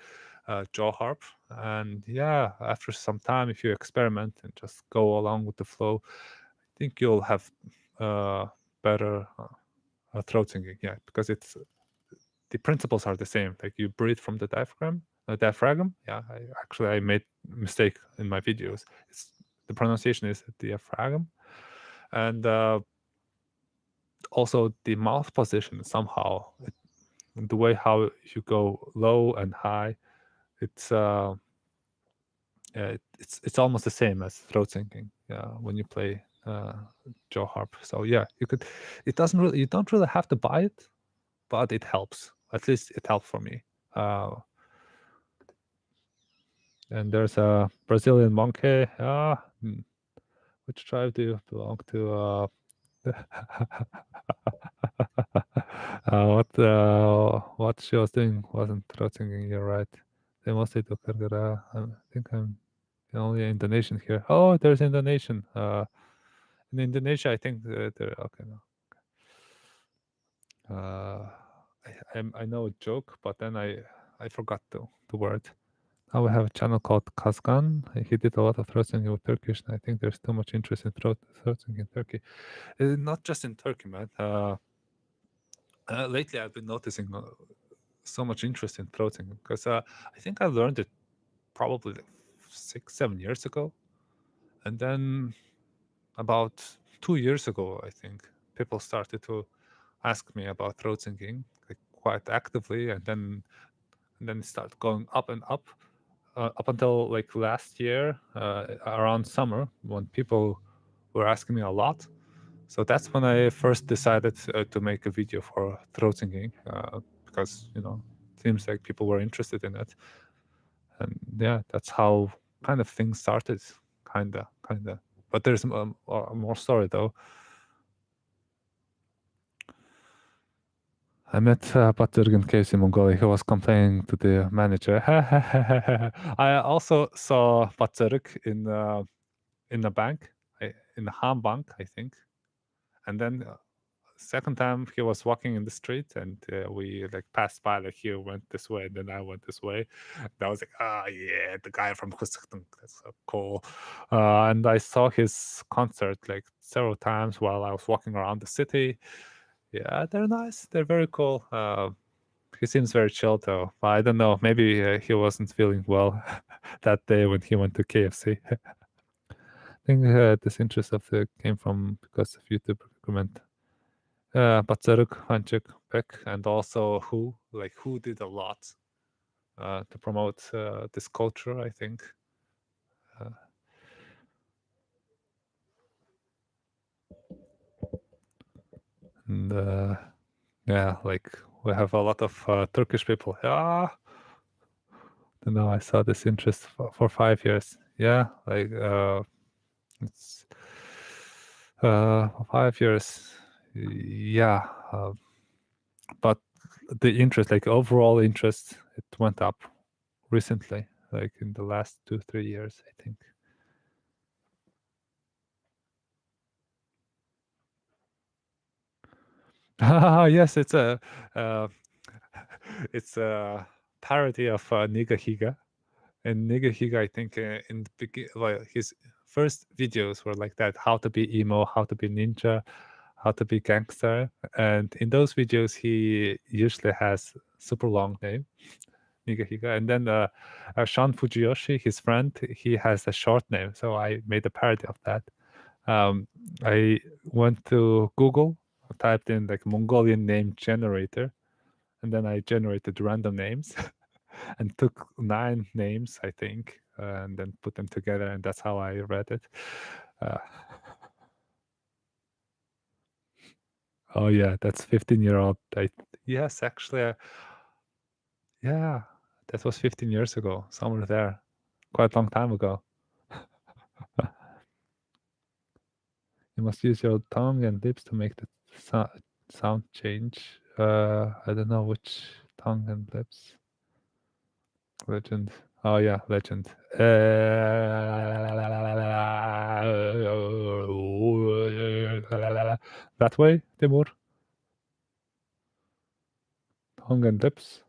jaw harp. And yeah, after some time, if you experiment and just go along with the flow, I think you'll have better throat singing. Yeah, because the principles are the same. Like you breathe from the diaphragm. Yeah, I made a mistake in my videos. The pronunciation is diaphragm, and also the mouth position somehow. The way how you go low and high, it's it's almost the same as throat singing when you play jaw harp. So yeah, you could. You don't really have to buy it, but it helps. At least it helped for me. And there's a Brazilian monkey. Which tribe do you belong to? What she was doing wasn't Throatsinging, you're right. They mostly do Kargara. I think I'm the only Indonesian here. Oh, there's Indonesian. In Indonesia, I think they're okay. No. I know a joke, but then I forgot the word. Now we have a channel called Kazgan. He did a lot of throatsinging with Turkish, and I think there's too much interest in throatsinging in Turkey. Not just in Turkey, man. Lately, I've been noticing so much interest in throatsinging because I think I learned it probably like 6-7 years ago, and then about 2 years ago, I think people started to ask me about throatsinging like quite actively, and then it started going up and up. Up until like last year, around summer, when people were asking me a lot. So that's when I first decided to make a video for throatsinging because it seems like people were interested in it, and yeah, that's how kind of things started, kinda. But there's more story though. I met Baturg in caves in Mongolia. He was complaining to the manager. I also saw Baturg in the bank, in the Ham Bank, I think. And then second time he was walking in the street, and we like passed by. Like he went this way, and then I went this way. And I was like, yeah, the guy from Kusaktung. That's so cool. And I saw his concert like several times while I was walking around the city. Yeah, they're nice. They're very cool. He seems very chill though. I don't know. Maybe he wasn't feeling well that day when he went to KFC. I think this interest of came from because of YouTube recommend. Batsaruk, Hanchuk, Peck, and also Who did a lot to promote this culture, I think. And yeah, like we have a lot of Turkish people. And now I saw this interest for 5 years. Yeah, like it's 5 years. Yeah, but the interest, like overall interest, it went up recently, like in the last 2-3 years, I think. Yes, uh, it's a parody of Nigahiga. And Nigahiga, I think, in the well, his first videos were like that: how to be emo, how to be ninja, how to be gangster. And in those videos, he usually has super long name, Nigahiga. And then Sean Fujiyoshi, his friend, he has a short name. So I made a parody of that. I went to Google, typed in like Mongolian name generator, and then I generated random names and took 9 names, I think, and then put them together, and that's how I read it. Oh yeah, that's 15-year-old. Yes, actually, yeah, that was 15 years ago, somewhere there, quite a long time ago. You must use your tongue and lips to make the sound change. I don't know which tongue and lips. Legend. Oh yeah, legend. That way, Timur. Tongue and lips.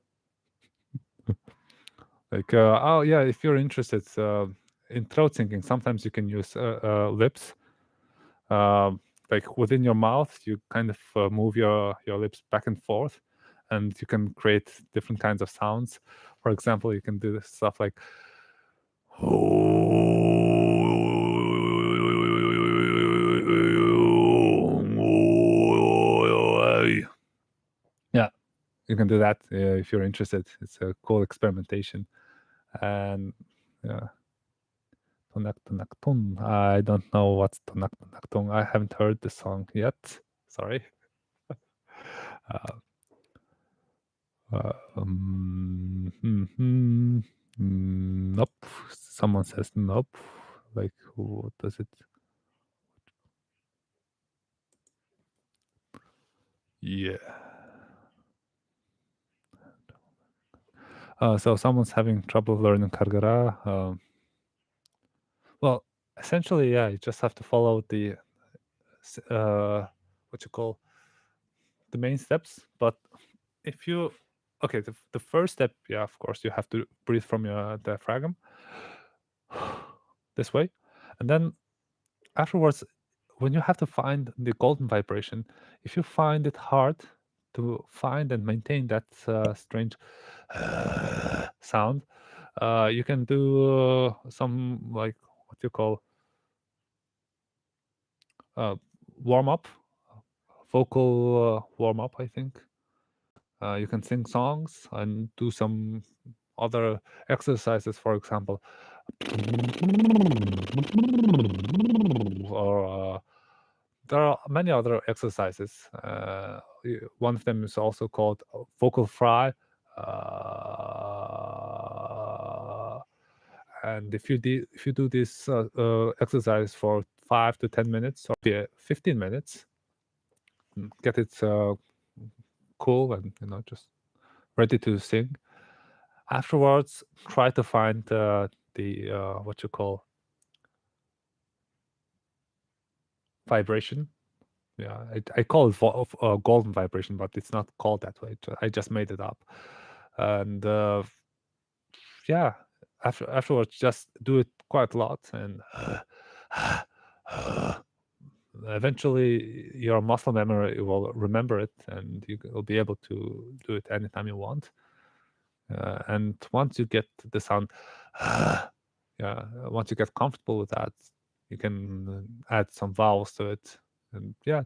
Like oh yeah, if you're interested in throat singing, sometimes you can use lips. Like within your mouth, you kind of move your lips back and forth, and you can create different kinds of sounds. For example, you can do stuff like yeah, you can do that if you're interested. It's a cool experimentation. And yeah, Tonak Tonak Tun. I don't know what's Tonak Tonak Tun. I haven't heard the song yet. Sorry. Mhm. Nope. Someone says nope. Like, what does it? Yeah. So someone's having trouble learning Kargara. Well, essentially, yeah, you just have to follow the what you call the main steps. But if you, okay, the first step, yeah, of course, you have to breathe from your diaphragm this way, and then afterwards, when you have to find the golden vibration, if you find it hard to find and maintain that strange sound, you can do some, like, what you call warm up, vocal warm up, I think. You can sing songs and do some other exercises, for example, or there are many other exercises. One of them is also called vocal fry. And if you do this exercise for 5 to 10 minutes or 15 minutes, get it cool and just ready to sing. Afterwards, try to find the what you call vibration. Yeah, I call it golden vibration, but it's not called that way. I just made it up. And yeah, afterwards, just do it quite a lot, and eventually your muscle memory will remember it, and you will be able to do it anytime you want. And once you get the sound, yeah, once you get comfortable with that, you can add some vowels to it, and yeah,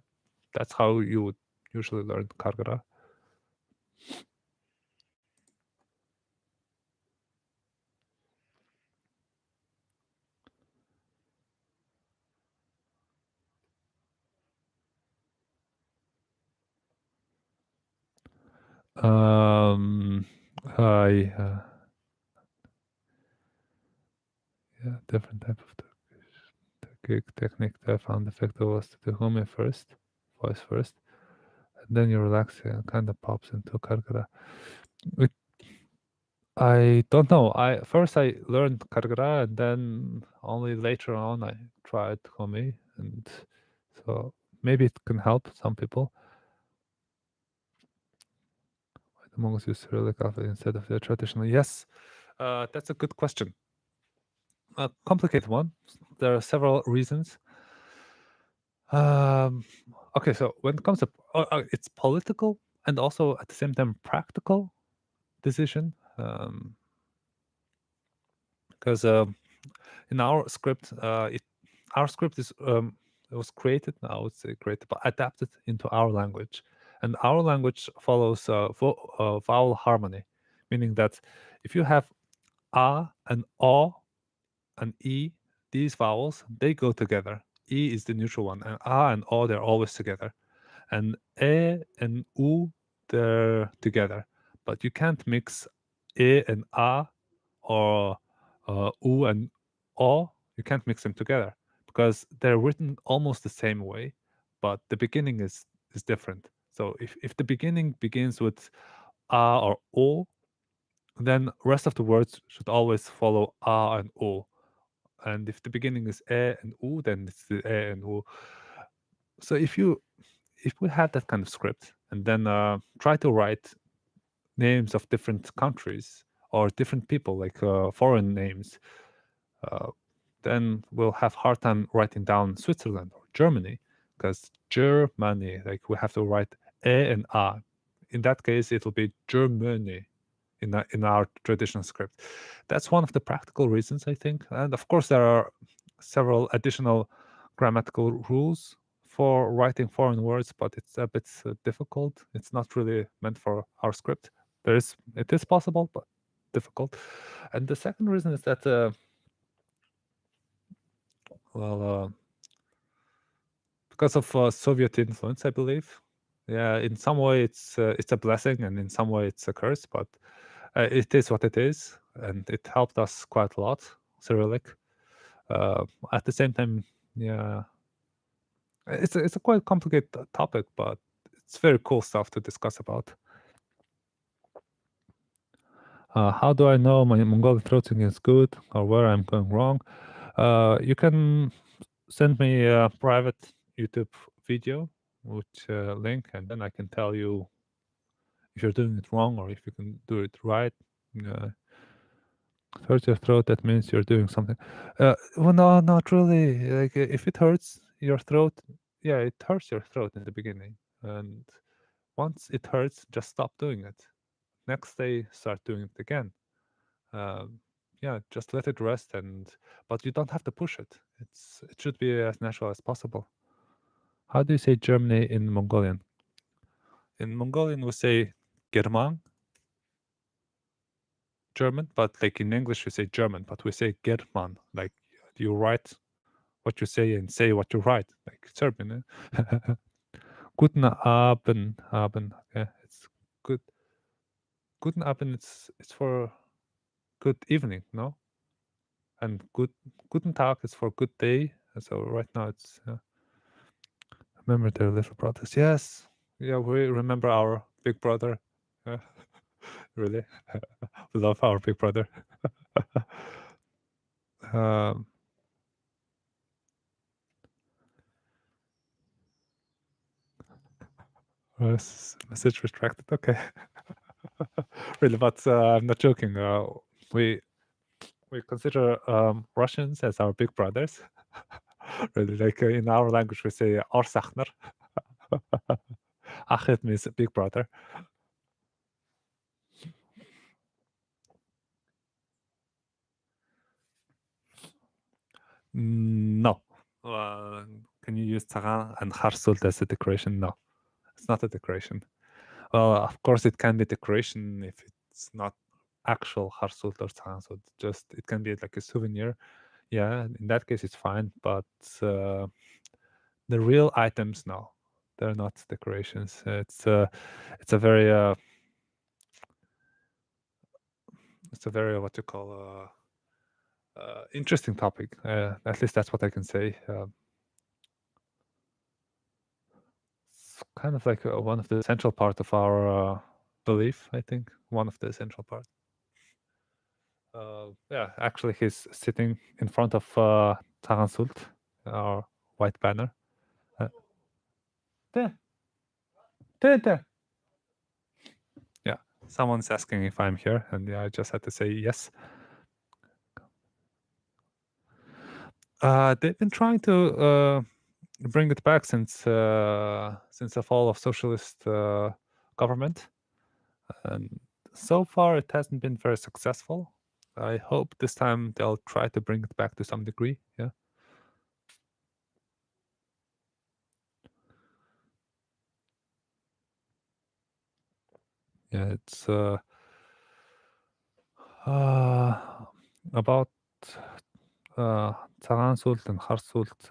that's how you would usually learn Kargara. I yeah, different type of technique that I found effective was to do Humi first, voice first, and then you relax and kind of pops into Kargara. I don't know. I learned Kargara, and then only later on I tried Humi, and so maybe it can help some people. Why the Mongols use Cyrillic alphabet instead of their traditional? Yes, that's a good question. A complicated one. There are several reasons. Okay, so when it comes to it's political and also at the same time practical decision, because in our script, our script is it was created. Now it's created, but adapted into our language, and our language follows vowel harmony, meaning that if you have a and o and e, these vowels they go together. E is the neutral one, and a and o they're always together, and e and u they're together, but you can't mix e and a or u and o. You can't mix them together because they're written almost the same way, but the beginning is different. So if the beginning begins with a or o, then rest of the words should always follow a and o. And if the beginning is e and u, then it's the e and u. So if we had that kind of script and then try to write names of different countries or different people, like foreign names, then we'll have hard time writing down Switzerland or Germany, because Germany, like we have to write e and a. In that case, it'll be Germany in our traditional script. That's one of the practical reasons, I think. And of course, there are several additional grammatical rules for writing foreign words, but it's a bit difficult. It's not really meant for our script. It is possible, but difficult. And the second reason is that, because of Soviet influence, I believe. Yeah, in some way it's a blessing, and in some way it's a curse, but it is what it is. and it helped us quite a lot. Cyrillic. At the same time, yeah, it's a quite complicated topic, but it's very cool stuff to discuss about. How do I know my Mongolian throatsinging is good or where I'm going wrong? You can send me a private YouTube video with link, and then I can tell you if you're doing it wrong or if you can do it right. Hurts your throat, that means you're doing something. Well, no, not really. Like if it hurts your throat, yeah, it hurts your throat in the beginning, and once it hurts, just stop doing it. Next day, start doing it again. Yeah, just let it rest, but you don't have to push it. It should be as natural as possible. How do you say Germany in Mongolian? In Mongolian, we say German, German, but like in English, we say German, but we say German. Like you write what you say and say what you write, like Serbian. Eh? Guten Abend, Abend. Yeah, it's good. Guten Abend. It's for good evening, no? And Guten Tag is for good day. So right now it's remember their little brothers. Yes, yeah, we remember our big brother. Uh, really, we love our big brother. um, message retracted. Okay, really, but I'm not joking. We we consider Russians as our big brothers. Really, like in our language, we say Orsachner. Achit means big brother. No. Can you use Tara and Harsult as a decoration? No, it's not a decoration. Well, of course, it can be decoration if it's not actual Harsult or Tara. So it can be like a souvenir. Yeah, in that case, it's fine. But the real items, no, they're not decorations. It's a very what you call interesting topic. At least that's what I can say. It's kind of like one of the essential part of our belief. I think one of the essential parts. Yeah, actually, he's sitting in front of Taransult, our white banner. There, there. Yeah, someone's asking if I'm here, and yeah, I just had to say yes. They've been trying to bring it back since the fall of socialist government, and so far it hasn't been very successful. I hope this time they'll try to bring it back to some degree. Yeah. Yeah, it's about Taransult and Harsult.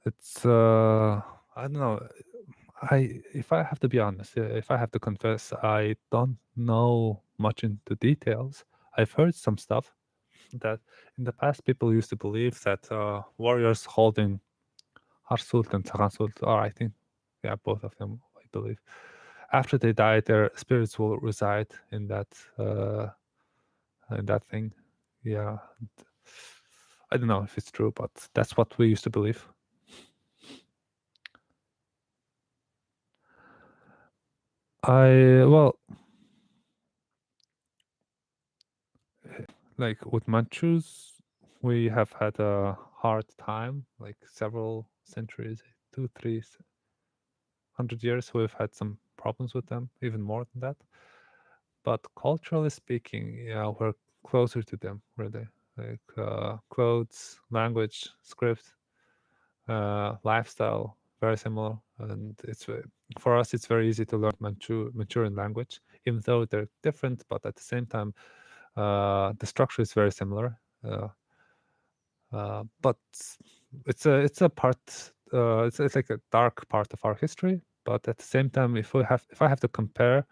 It's I don't know. If I have to be honest, if I have to confess, I don't know much into details. I've heard some stuff that in the past people used to believe that warriors holding Harsult and Taransult, or I think, yeah, both of them, I believe, after they die, their spirits will reside in that thing. Yeah, I don't know if it's true, but that's what we used to believe. Well, like with Manchus, we have had a hard time, like several centuries, 200-300 years. We've had some problems with them, even more than that. But culturally speaking, yeah, we're closer to them, really. Like clothes, language, script, lifestyle, very similar. And for us, it's very easy to learn Manchurian language, even though they're different. But at the same time, the structure is very similar. But it's a part. It's like a dark part of our history. But at the same time, if I have to compare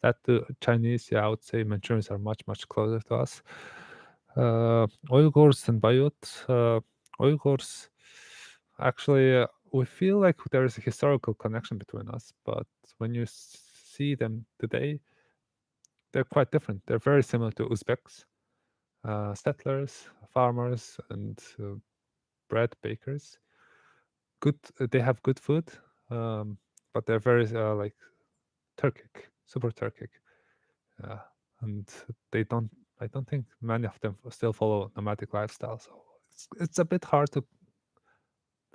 that to Chinese, yeah, I would say Manchurians are much closer to us. Uyghurs and Bayut. Uyghurs, actually, we feel like there is a historical connection between us, but when you see them today, they're quite different. They're very similar to Uzbeks, settlers, farmers, and bread bakers. Good, they have good food, but they're very like Turkic, super Turkic, and they don't. I don't think many of them still follow nomadic lifestyle, so it's a bit hard to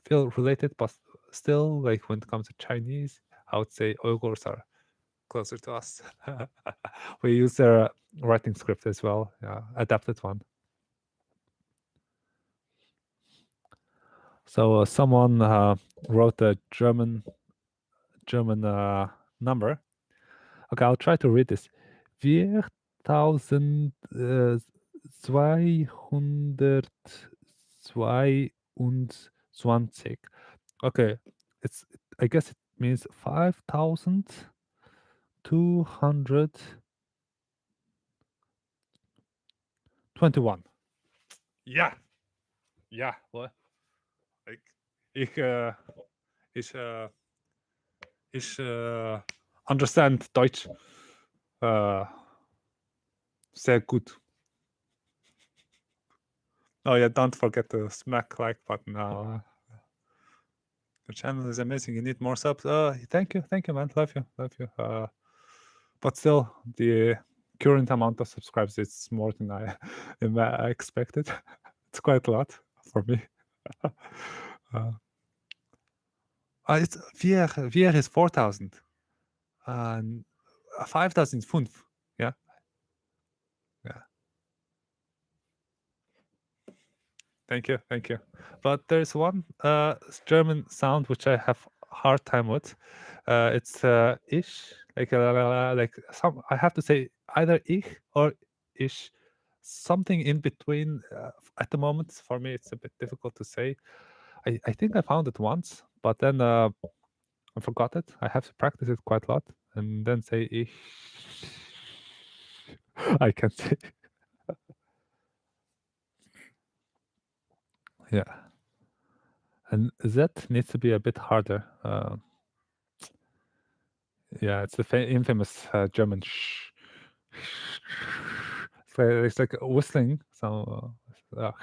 feel related. But still, like when it comes to Chinese, I would say Uyghurs are closer to us. We use their writing script as well, adapted one. So someone wrote a German number. Okay, I'll try to read this. 4222. Okay, it's. I guess it means 5221. Yeah, yeah. What? Like, ich understand Deutsch sehr gut. Oh yeah, don't forget to smack like button now. The channel is amazing. You need more subs. Thank you, man. Love you. But still, the current amount of subscribers is more than I expected. It's quite a lot for me. It's vier is 4,000. And 5,005. Yeah. Thank you. But there's one German sound which I have hard time with. It's ish, like some. I have to say either ich or ish, something in between. At the moment, for me, it's a bit difficult to say. I think I found it once, but then I forgot it. I have to practice it quite a lot, and then say ich. I can't say. Yeah. And that needs to be a bit harder. Yeah, it's the infamous German shh. So it's like whistling. So, oh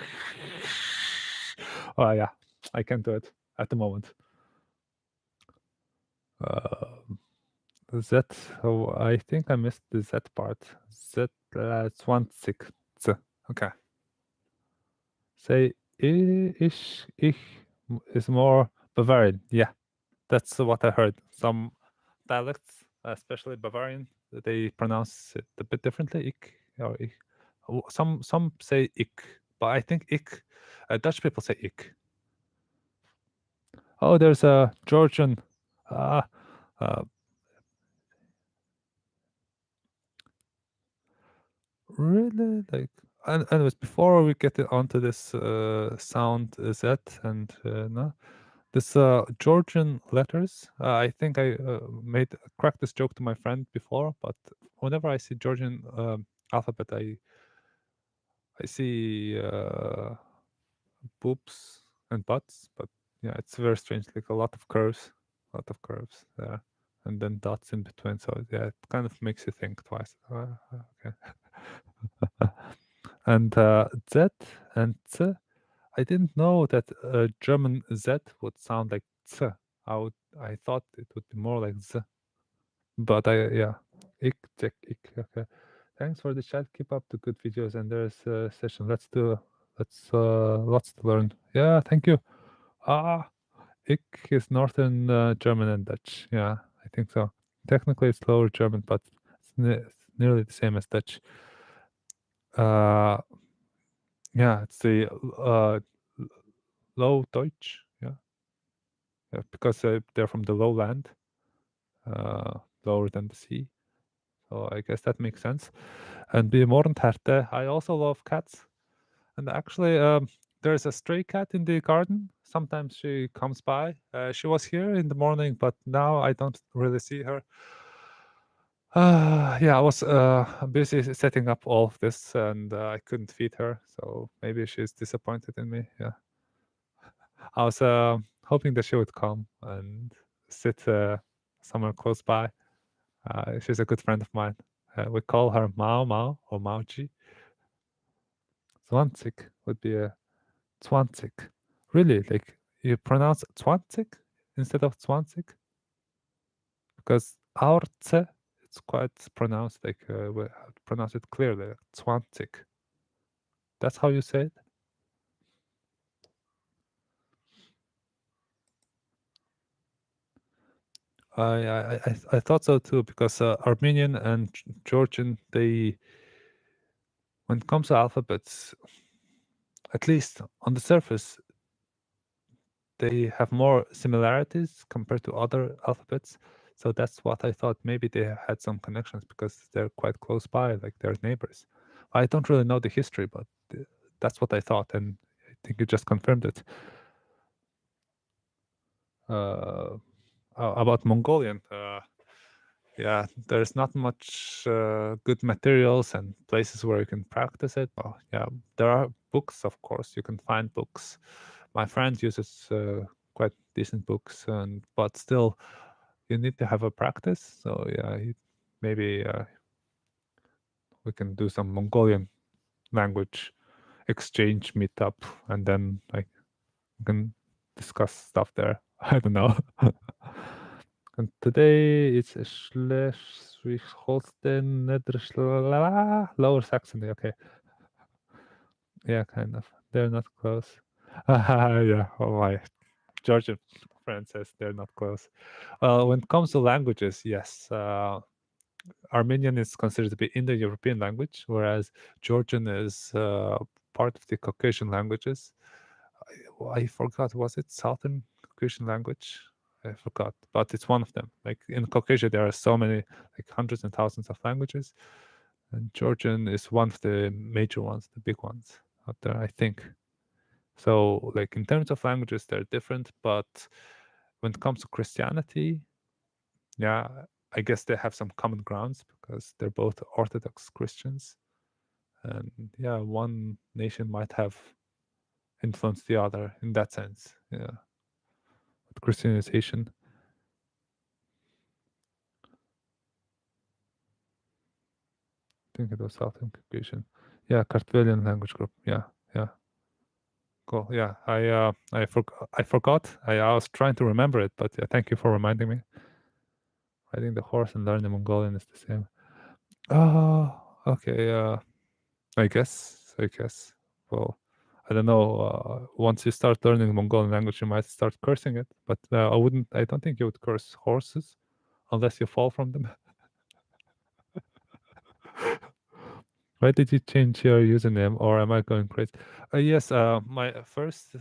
yeah, I can't do it at the moment. Z. Oh, I think I missed the Z part. Z 20. Okay. Say ich is more Bavarian. Yeah, that's what I heard. Some dialects, especially Bavarian, they pronounce it a bit differently. Ich or ich. Some say ich, but I think ich. Dutch people say ich. Oh, there's a Georgian. Really, like, and anyways, before we get onto this sound Z and no, this Georgian letters. I think I made cracked this joke to my friend before, but whenever I see Georgian alphabet, I see boobs and butts, but yeah, it's very strange. Like a lot of curves there, and then dots in between. So yeah, it kind of makes you think twice. Okay. And Z and Z. I didn't know that German Z would sound like Z. I thought it would be more like Z. But yeah. Ich, check, ich. Okay. Thanks for the chat. Keep up the good videos. And there's a session. Let's lots to learn. Yeah, thank you. Ich is Northern German and Dutch. Yeah, I think so. Technically, it's Lower German, but it's nearly the same as Dutch. Yeah, it's the Low Deutsch. Yeah, because they're from the lowland, lower than the sea. So I guess that makes sense. And be Morgentherte. I also love cats. And actually, there's a stray cat in the garden. Sometimes she comes by. She was here in the morning, but now I don't really see her. Yeah, I was busy setting up all of this, and I couldn't feed her, so maybe she's disappointed in me. Yeah, I was hoping that she would come and sit somewhere close by. She's a good friend of mine. We call her Mao Mao or Maoji. Zwanzig would be a Zwanzig. Really, like you pronounce Zwanzig instead of Zwanzig? Because our C, it's quite pronounced like we have to pronounce it clearly, like 20. That's how you say it? I thought so too, because Armenian and Georgian, they, when it comes to alphabets, at least on the surface, they have more similarities compared to other alphabets. So that's what I thought. Maybe they had some connections because they're quite close by, like they're neighbors. I don't really know the history, but that's what I thought, and I think you just confirmed it. About Mongolian, yeah, there's not much good materials and places where you can practice it. Oh, yeah, there are books, of course. You can find books. My friend uses quite decent books, and but still, you need to have a practice. So yeah, maybe we can do some Mongolian language exchange meetup, and then like we can discuss stuff there. I don't know. And today it's Schleswig-Holstein, Lower Saxony. Okay, yeah, kind of. They're not close. Yeah, oh my Georgian friend says they're not close. When it comes to languages, yes, Armenian is considered to be Indo-European language, whereas Georgian is part of the Caucasian languages. I forgot, was it Southern Caucasian language? I forgot, but it's one of them. Like in Caucasia, there are so many, like hundreds and thousands of languages, and Georgian is one of the major ones, the big ones out there, I think. So, like in terms of languages, they're different, but when it comes to Christianity, yeah, I guess they have some common grounds because they're both Orthodox Christians, and yeah, one nation might have influenced the other in that sense. Yeah, with Christianization. I think it was Southern Caucasian. Yeah, Kartvelian language group. Yeah, yeah. Cool. Yeah, I forgot. I was trying to remember it, but yeah, thank you for reminding me. Riding the horse and learning Mongolian is the same. Oh, okay. I guess. I guess. Well, I don't know. Once you start learning Mongolian language, you might start cursing it. But I wouldn't. I don't think you would curse horses unless you fall from them. Why did you change your username, or am I going crazy? Yes. My first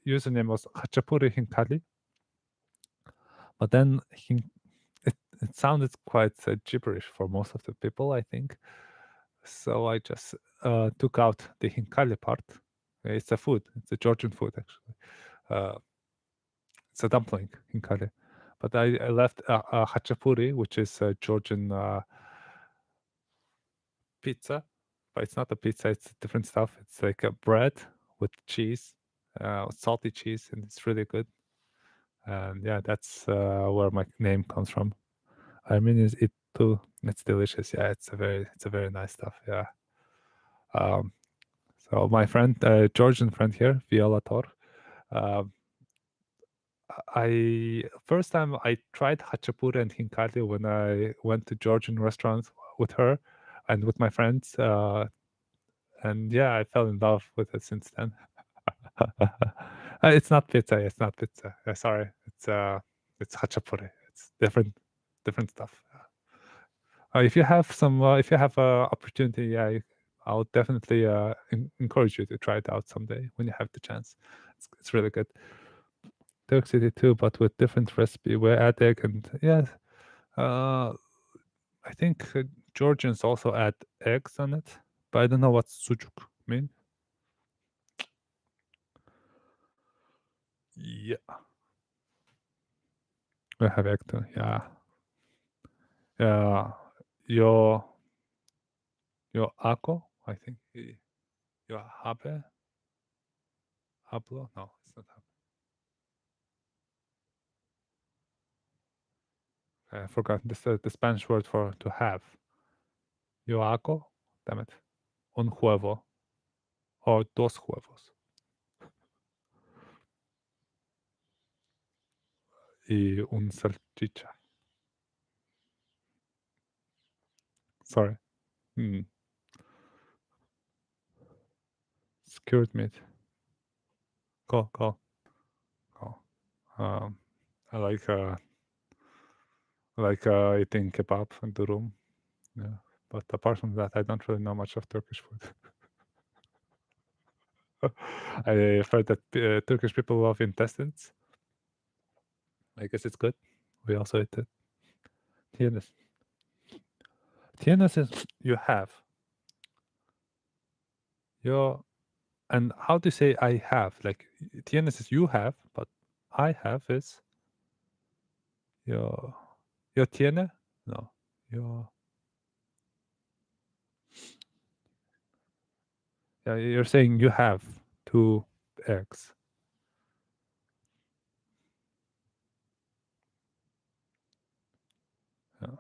username was Khachapuri Hinkali, but then it sounded quite gibberish for most of the people, I think. So I just took out the Hinkali part. It's a food. It's a Georgian food, actually. Uh, it's a dumpling, Hinkali. But I left Hachapuri, which is a Georgian pizza. But it's not a pizza, it's different stuff. It's like a bread with cheese, salty cheese, and it's really good. And yeah, that's where my name comes from. Armenians eat too. It's delicious. Yeah, it's a very nice stuff. Yeah. Um, so my friend, Georgian friend here, Violator, um, I first time I tried hachapuri and hinkali when I went to Georgian restaurants with her and with my friends, and yeah, I fell in love with it since then. It's not pizza. It's not pizza. Sorry, it's hachapuri. It's different stuff. If you have a opportunity, yeah, I'll definitely encourage you to try it out someday when you have the chance. It's really good. Turk City too, but with different recipe. We add egg and yeah, uh, I think Georgians also add eggs on it, but I don't know what sucuk mean. Yeah, we have egg too. Yeah, Your ako, I think. Your habe, hablo. No, it's not habe. I forgot the Spanish word for to have. Yo ako, damn it, un huevo or dos huevos. Y un salchicha. Sorry. Skewered meat. Go. I like eating kebab in the room. Yeah. But apart from that, I don't really know much of Turkish food. I've heard that Turkish people love intestines. I guess it's good. We also eat it. Tienes. Tienes is you have. Your and how do you say I have? Like tienes is you have, but I have is your tiene? No. Your yeah, you're saying you have 2 eggs. Yeah.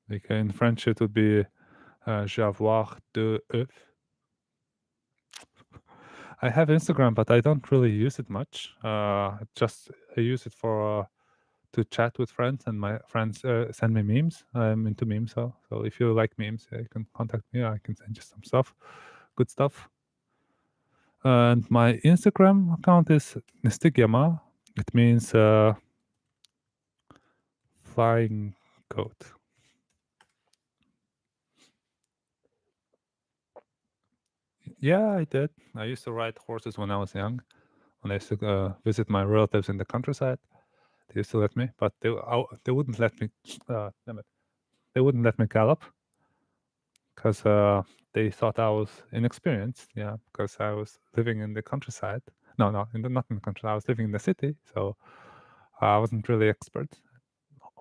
Like in French, it would be j'avoir 2 œufs. I have Instagram, but I don't really use it much. Just I use it for to chat with friends, and my friends send me memes. I'm into memes, so if you like memes, you can contact me. I can send you some stuff, good stuff. And my Instagram account is Nistigyama. It means flying goat. Yeah, I did. I used to ride horses when I was young. When I used to visit my relatives in the countryside, they used to let me, but they wouldn't let me. Damn it, they wouldn't let me gallop because they thought I was inexperienced. Yeah, because I was living in the countryside. No, not in the country. I was living in the city, so I wasn't really expert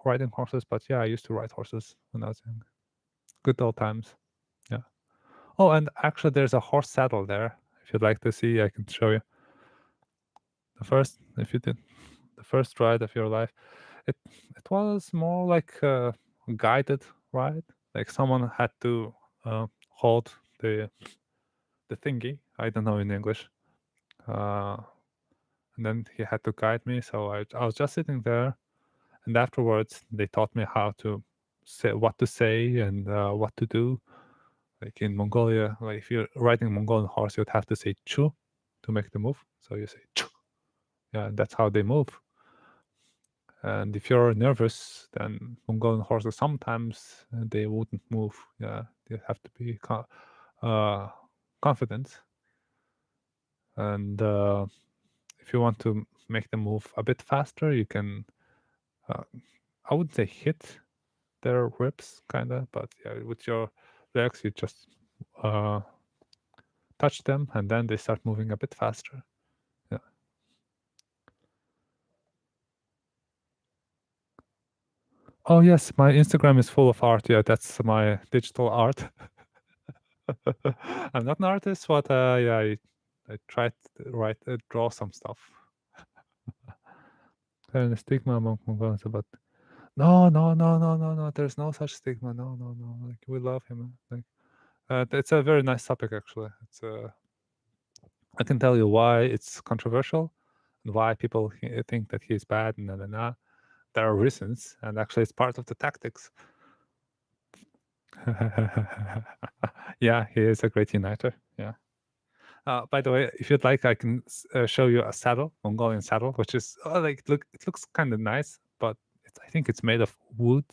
riding horses. But yeah, I used to ride horses when I was young. Good old times. Yeah. Oh, and actually, there's a horse saddle there. If you'd like to see, I can show you. If you did the first ride of your life, it was more like a guided ride. Like someone had to hold the thingy. I don't know in English. And then he had to guide me. So I was just sitting there, and afterwards they taught me how to say what to say and what to do. Like in Mongolia, like if you're riding a Mongolian horse, you'd have to say chu to make the move. So you say chu. Yeah, that's how they move. And if you're nervous, then Mongolian horses sometimes they wouldn't move. Yeah, they have to be confident. And if you want to make them move a bit faster, you can. I wouldn't say hit their ribs, kind of, but yeah, with your legs, you just touch them, and then they start moving a bit faster. Yeah. Oh yes, my Instagram is full of art. Yeah, that's my digital art. I'm not an artist, but yeah, I tried to draw some stuff. There's a stigma among Mongols, but no. There's no such stigma. No. Like we love him. Like it's a very nice topic, actually. It's I can tell you why it's controversial and why people think that he's bad. And there are reasons, and actually, it's part of the tactics. Yeah, he is a great uniter. Yeah. By the way, if you'd like, I can show you a saddle, Mongolian saddle, which is it looks kind of nice, but I think it's made of wood.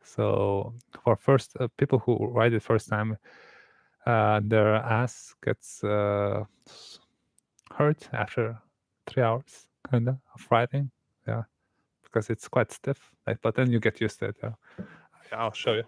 So for first people who ride it first time, their ass gets hurt after 3 hours, kind of riding. Yeah, because it's quite stiff. But then you get used to it. Yeah, I'll show you.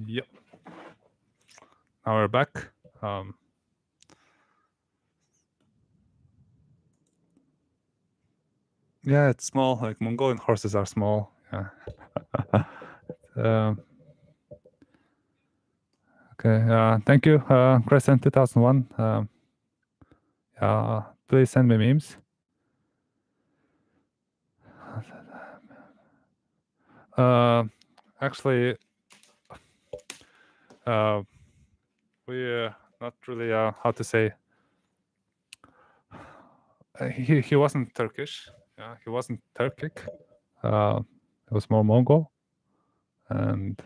Yep. Now we're back. Yeah, it's small. Like Mongolian horses are small. Yeah. Okay. Thank you, Crescent 2001. Please send me memes. Actually, we not really how to say. He wasn't Turkish. Yeah, he wasn't Turkic. He was more Mongol, and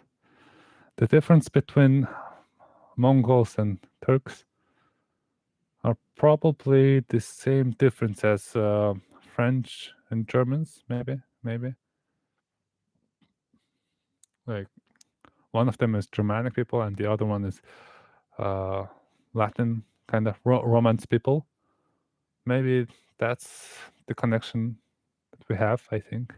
the difference between Mongols and Turks are probably the same difference as French and Germans, maybe. Like one of them is Germanic people, and the other one is Latin kind of Romance people. Maybe that's the connection that we have, I think.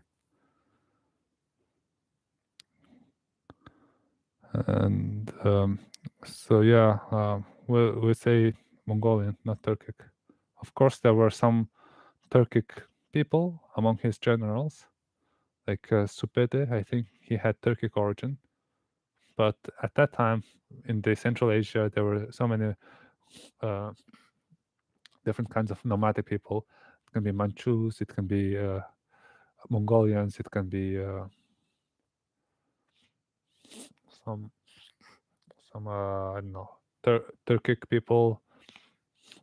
And so yeah, we say Mongolian, not Turkic. Of course, there were some Turkic people among his generals, like Supede. I think he had Turkic origin. But at that time, in the Central Asia, there were so many different kinds of nomadic people. It can be Manchus, it can be Mongolians, it can be some I don't know, Turkic people.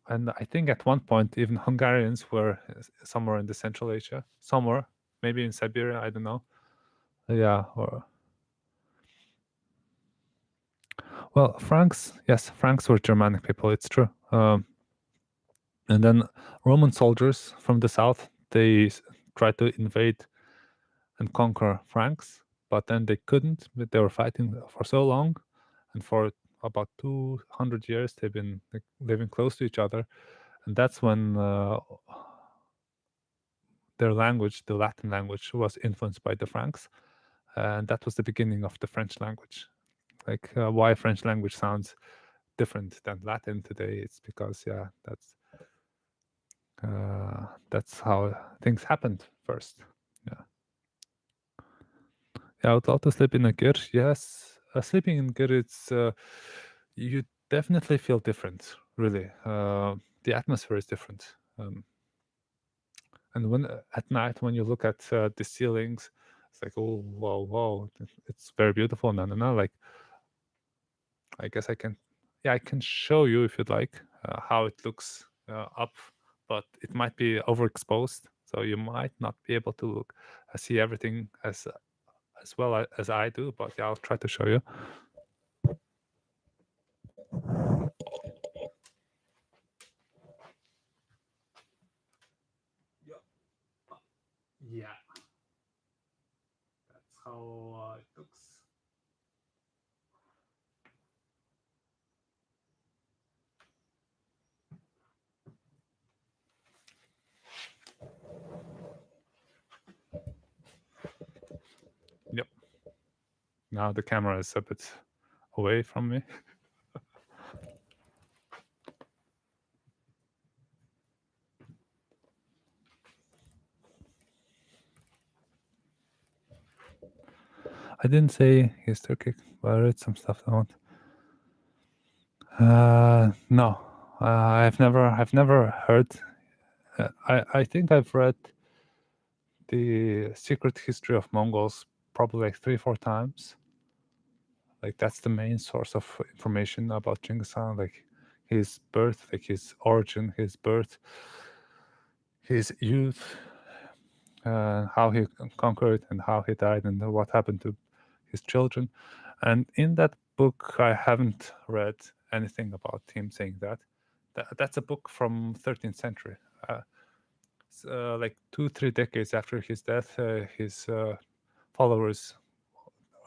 And I think at one point, even Hungarians were somewhere in the Central Asia, somewhere, maybe in Siberia, I don't know. Yeah, or well, Franks, yes, Franks were Germanic people. It's true. And then Roman soldiers from the south, they tried to invade and conquer Franks, but then they couldn't. But they were fighting for so long, and for about 200 years, they've been like, living close to each other, and that's when their language, the Latin language, was influenced by the Franks, and that was the beginning of the French language. Like why French language sounds different than Latin today, it's because that's how things happened first. Yeah, I would love to sleep in a gir. Yes, sleeping in gir, it's you definitely feel different. Really, the atmosphere is different. And when at night, when you look at the ceilings, it's like, oh, whoa, it's very beautiful. No. Like, I guess I can show you if you'd like how it looks up, but it might be overexposed, so you might not be able to see everything as well as I do. But yeah, I'll try to show you. Yeah, that's how it looks. Yep. Now the camera is a bit away from me. I didn't say he's Turkic, but I read some stuff down. No, I've never heard. I think I've read the Secret History of Mongols probably like 3-4 times. Like that's the main source of information about Genghis Khan, like his birth, like his origin, his birth, his youth, how he conquered and how he died and what happened to his children. And in that book, I haven't read anything about him saying that. That's a book from 13th century. Like 2-3 decades after his death, his followers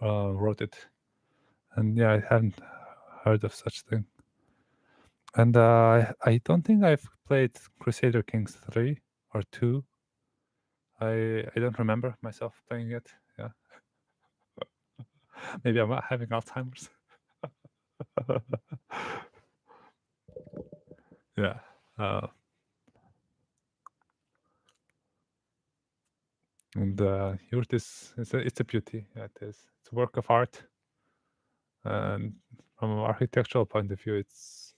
wrote it. And yeah, I haven't heard of such thing. And I don't think I've played Crusader Kings 3 or 2. I don't remember myself playing it. Yeah. Maybe I'm having Alzheimer's. Yeah. And yurt is it's a beauty. Yeah, it is. It's a work of art, and from an architectural point of view, it's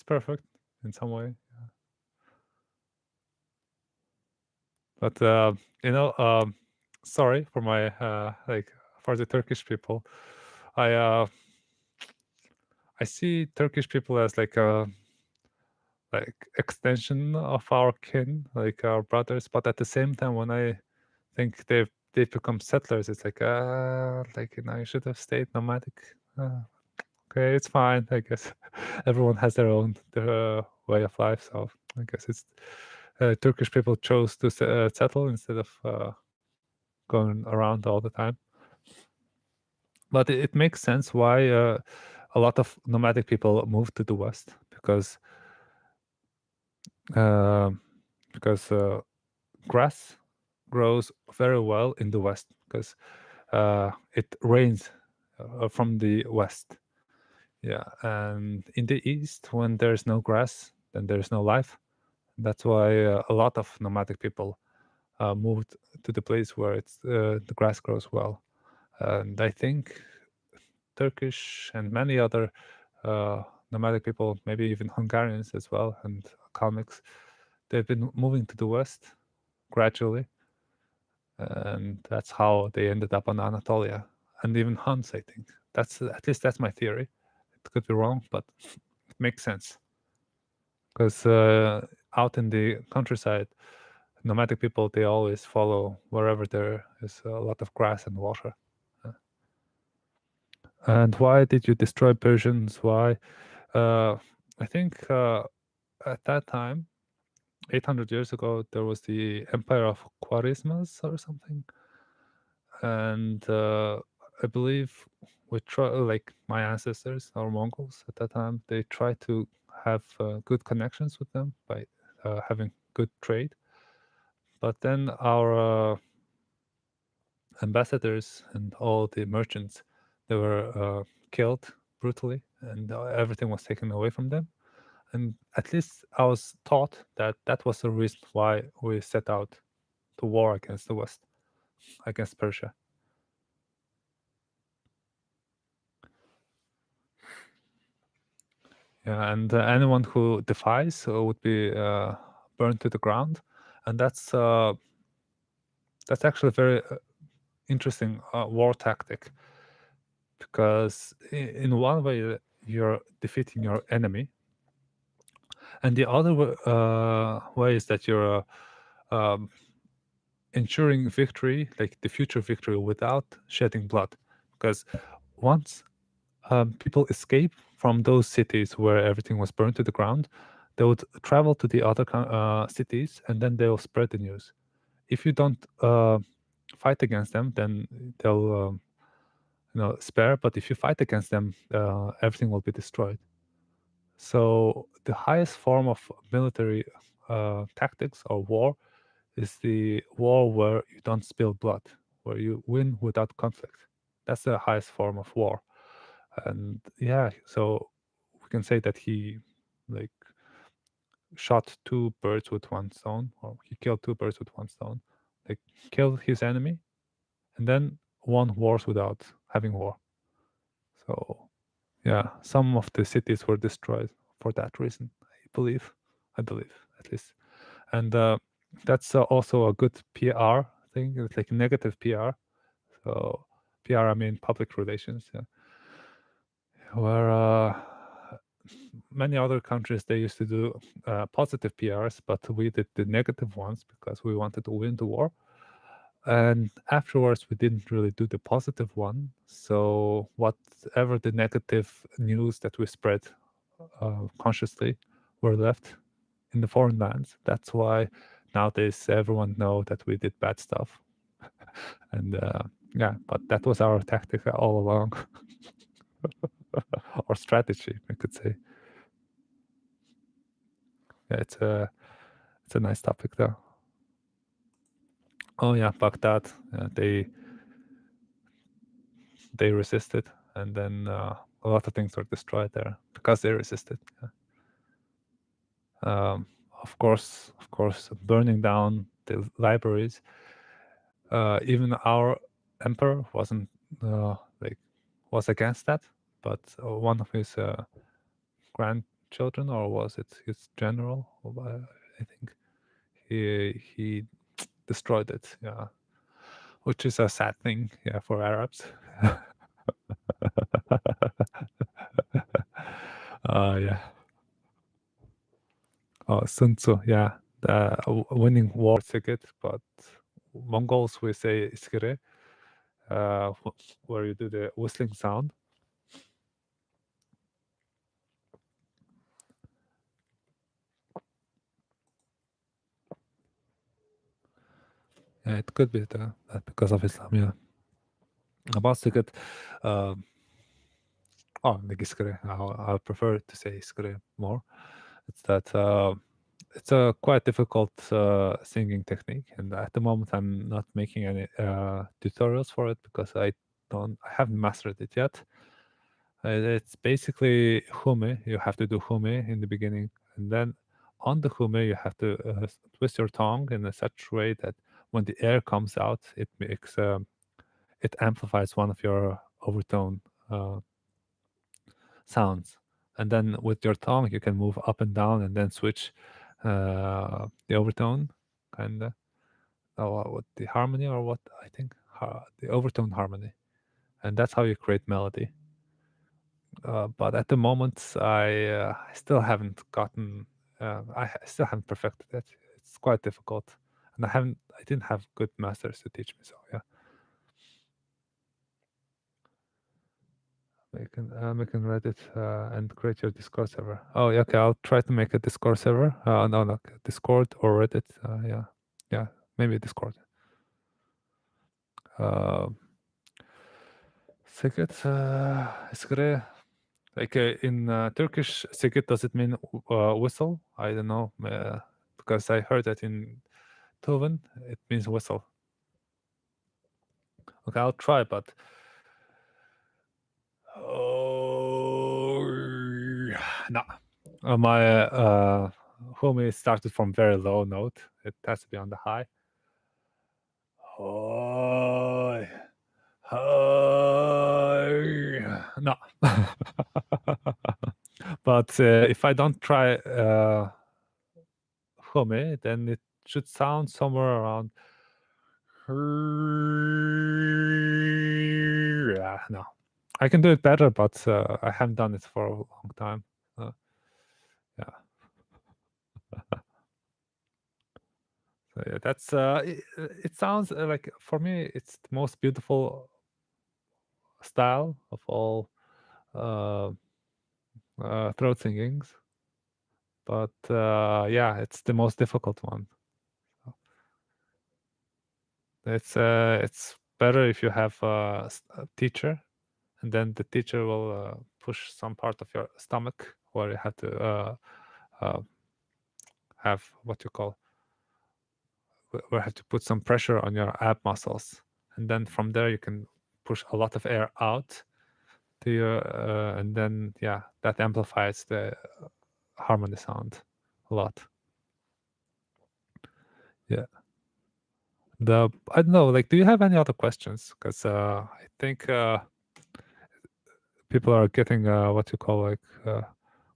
perfect in some way. But sorry for my like for the Turkish people. I see Turkish people as like a extension of our kin, like our brothers. But at the same time, when I think they've become settlers, it's like you should have stayed nomadic. Okay, it's fine. I guess everyone has their own way of life, so I guess it's Turkish people chose to settle instead of going around all the time. But it makes sense why a lot of nomadic people moved to the West because uh, grass grows very well in the West because it rains from the West. Yeah, and in the East, when there's no grass, then there's no life. That's why a lot of nomadic people moved to the place where the grass grows well. And I think Turkish and many other nomadic people, maybe even Hungarians as well, and Kalmyks, they've been moving to the West gradually, and that's how they ended up on Anatolia. And even Huns, I think. That's at least that's my theory. It could be wrong, but it makes sense. Because out in the countryside, nomadic people, they always follow wherever there is a lot of grass and water. And why did you destroy Persians? Why? I think at that time, 800 years ago, there was the Empire of Khwarezmas or something. And I believe like my ancestors, our Mongols at that time, they tried to have good connections with them by having good trade. But then our ambassadors and all the merchants, they were killed brutally, and everything was taken away from them. And at least I was taught that that was the reason why we set out to war against the West, against Persia. Yeah, and anyone who defies would be burned to the ground, and that's actually a very interesting war tactic, because in one way you're defeating your enemy, and the other way is that you're um, ensuring victory, like the future victory, without shedding blood, because once people escape from those cities where everything was burned to the ground, they would travel to the other cities, and then they'll spread the news. If you don't fight against them, then they'll spare. But if you fight against them, everything will be destroyed. So the highest form of military tactics or war is the war where you don't spill blood, where you win without conflict. That's the highest form of war. And yeah, so we can say that he like shot two birds with one stone, or he killed two birds with one stone. Like killed his enemy and then won wars without having war. So yeah, some of the cities were destroyed for that reason, I believe at least. And that's also a good PR thing. It's like negative PR. So PR, I mean public relations. Yeah. Where many other countries, they used to do positive PRs, but we did the negative ones because we wanted to win the war. And afterwards, we didn't really do the positive one. So whatever the negative news that we spread consciously were left in the foreign lands. That's why nowadays everyone know that we did bad stuff. And yeah, but that was our tactic all along. Or strategy, I could say. Yeah, it's a nice topic though. Oh yeah, Baghdad. They they resisted, and then a lot of things were destroyed there because they resisted. Of course, burning down the libraries. Even our emperor wasn't was against that, but one of his grandchildren, or was it his general? I think he destroyed it. Yeah, which is a sad thing. Yeah, for Arabs. Yeah. Oh, Sun Tzu. Yeah, the winning war ticket, but Mongols we say iskere, where you do the whistling sound. Yeah, it could be that because of Islam. Yeah, about ticket. Oh, the iskere. I prefer to say iskere more. It's that it's a quite difficult singing technique, and at the moment I'm not making any tutorials for it because I haven't mastered it yet. It's basically hume. You have to do hume in the beginning, and then on the hume you have to twist your tongue in a such way that when the air comes out, it makes it amplifies one of your overtone sounds, and then with your tongue you can move up and down and then switch the overtone, kind of. What the harmony, or what I think the overtone harmony, and that's how you create melody. But at the moment, I still haven't gotten. I still haven't perfected it. It's quite difficult, and I didn't have good masters to teach me. So yeah, make an Reddit and create your Discord server. Oh yeah, okay. I'll try to make a Discord server. No, Discord or Reddit. Yeah, maybe Discord. Sigit, iskere. Like in Turkish, sigit, does it mean whistle? I don't know, because I heard that in Tuvan it means whistle. Okay, I'll try, but no. My homie started from very low note. It has to be on the high. No. But if I don't try home, then it should sound somewhere around. Yeah, no, I can do it better, but I haven't done it for a long time. Yeah. So yeah, that's it sounds like, for me, it's the most beautiful style of all throat singings, but yeah, it's the most difficult one. It's better if you have a teacher, and then the teacher will push some part of your stomach where you have to have what you call, where you have to put some pressure on your ab muscles, and then from there you can push a lot of air out to your and then yeah, that amplifies the harmony sound a lot. Yeah. I don't know, like, do you have any other questions? Because I think people are getting what you call, like,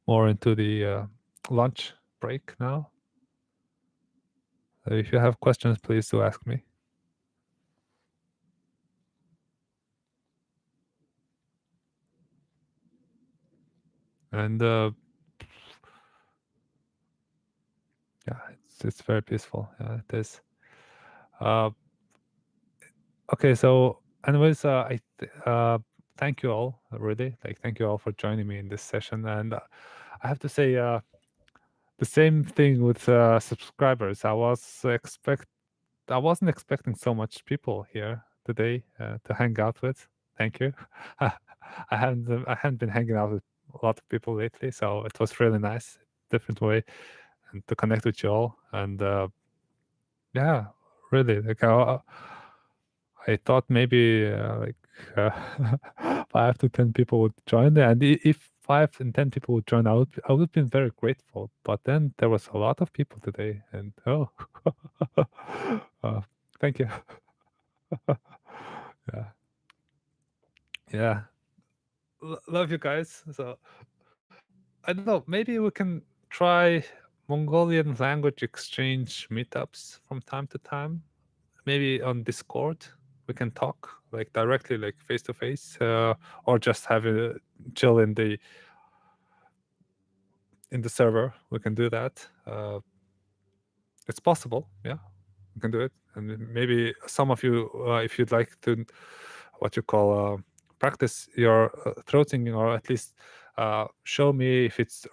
more into the lunch break now. If you have questions, please do ask me. And yeah, it's very peaceful. Yeah, it is. Okay, so anyways, thank you all, really. Like, thank you all for joining me in this session. And I have to say, the same thing with subscribers. I wasn't expecting so much people here today to hang out with. Thank you. I hadn't been hanging out with a lot of people lately, so it was really nice, different way, and to connect with you all. And yeah, really, like I thought maybe like uh, 5 to 10 people would join, and if 5 and 10 people would join, I would have been very grateful. But then there was a lot of people today, and oh, uh, thank you. Yeah, yeah. Love you guys. So I don't know. Maybe we can try Mongolian language exchange meetups from time to time. Maybe on Discord we can talk like directly, like face to face, or just have a chill in the server. We can do that. It's possible. Yeah, we can do it. And then maybe some of you, if you'd like to, what you call, practice your throat singing, or at least show me if it's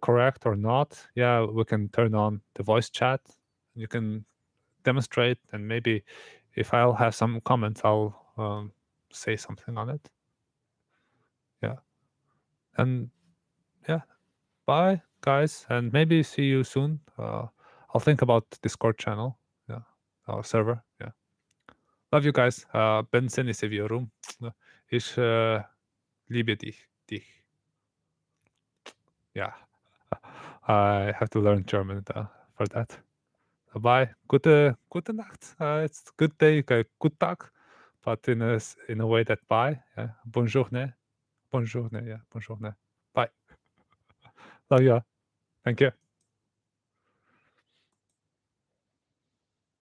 correct or not. Yeah, we can turn on the voice chat. You can demonstrate, and maybe if I'll have some comments, I'll say something on it. Yeah, and yeah, bye, guys, and maybe see you soon. I'll think about Discord channel, yeah, our server. Yeah, love you guys. Ben seni seviyorum. Ich liebe dich. Yeah, I have to learn German for that. Bye. Gute Nacht. It's good day, good Tag, but in a way that bye. Yeah. Bonjourne. Bonjourne. Yeah. Bonjourne. Bye. Love you. Thank you.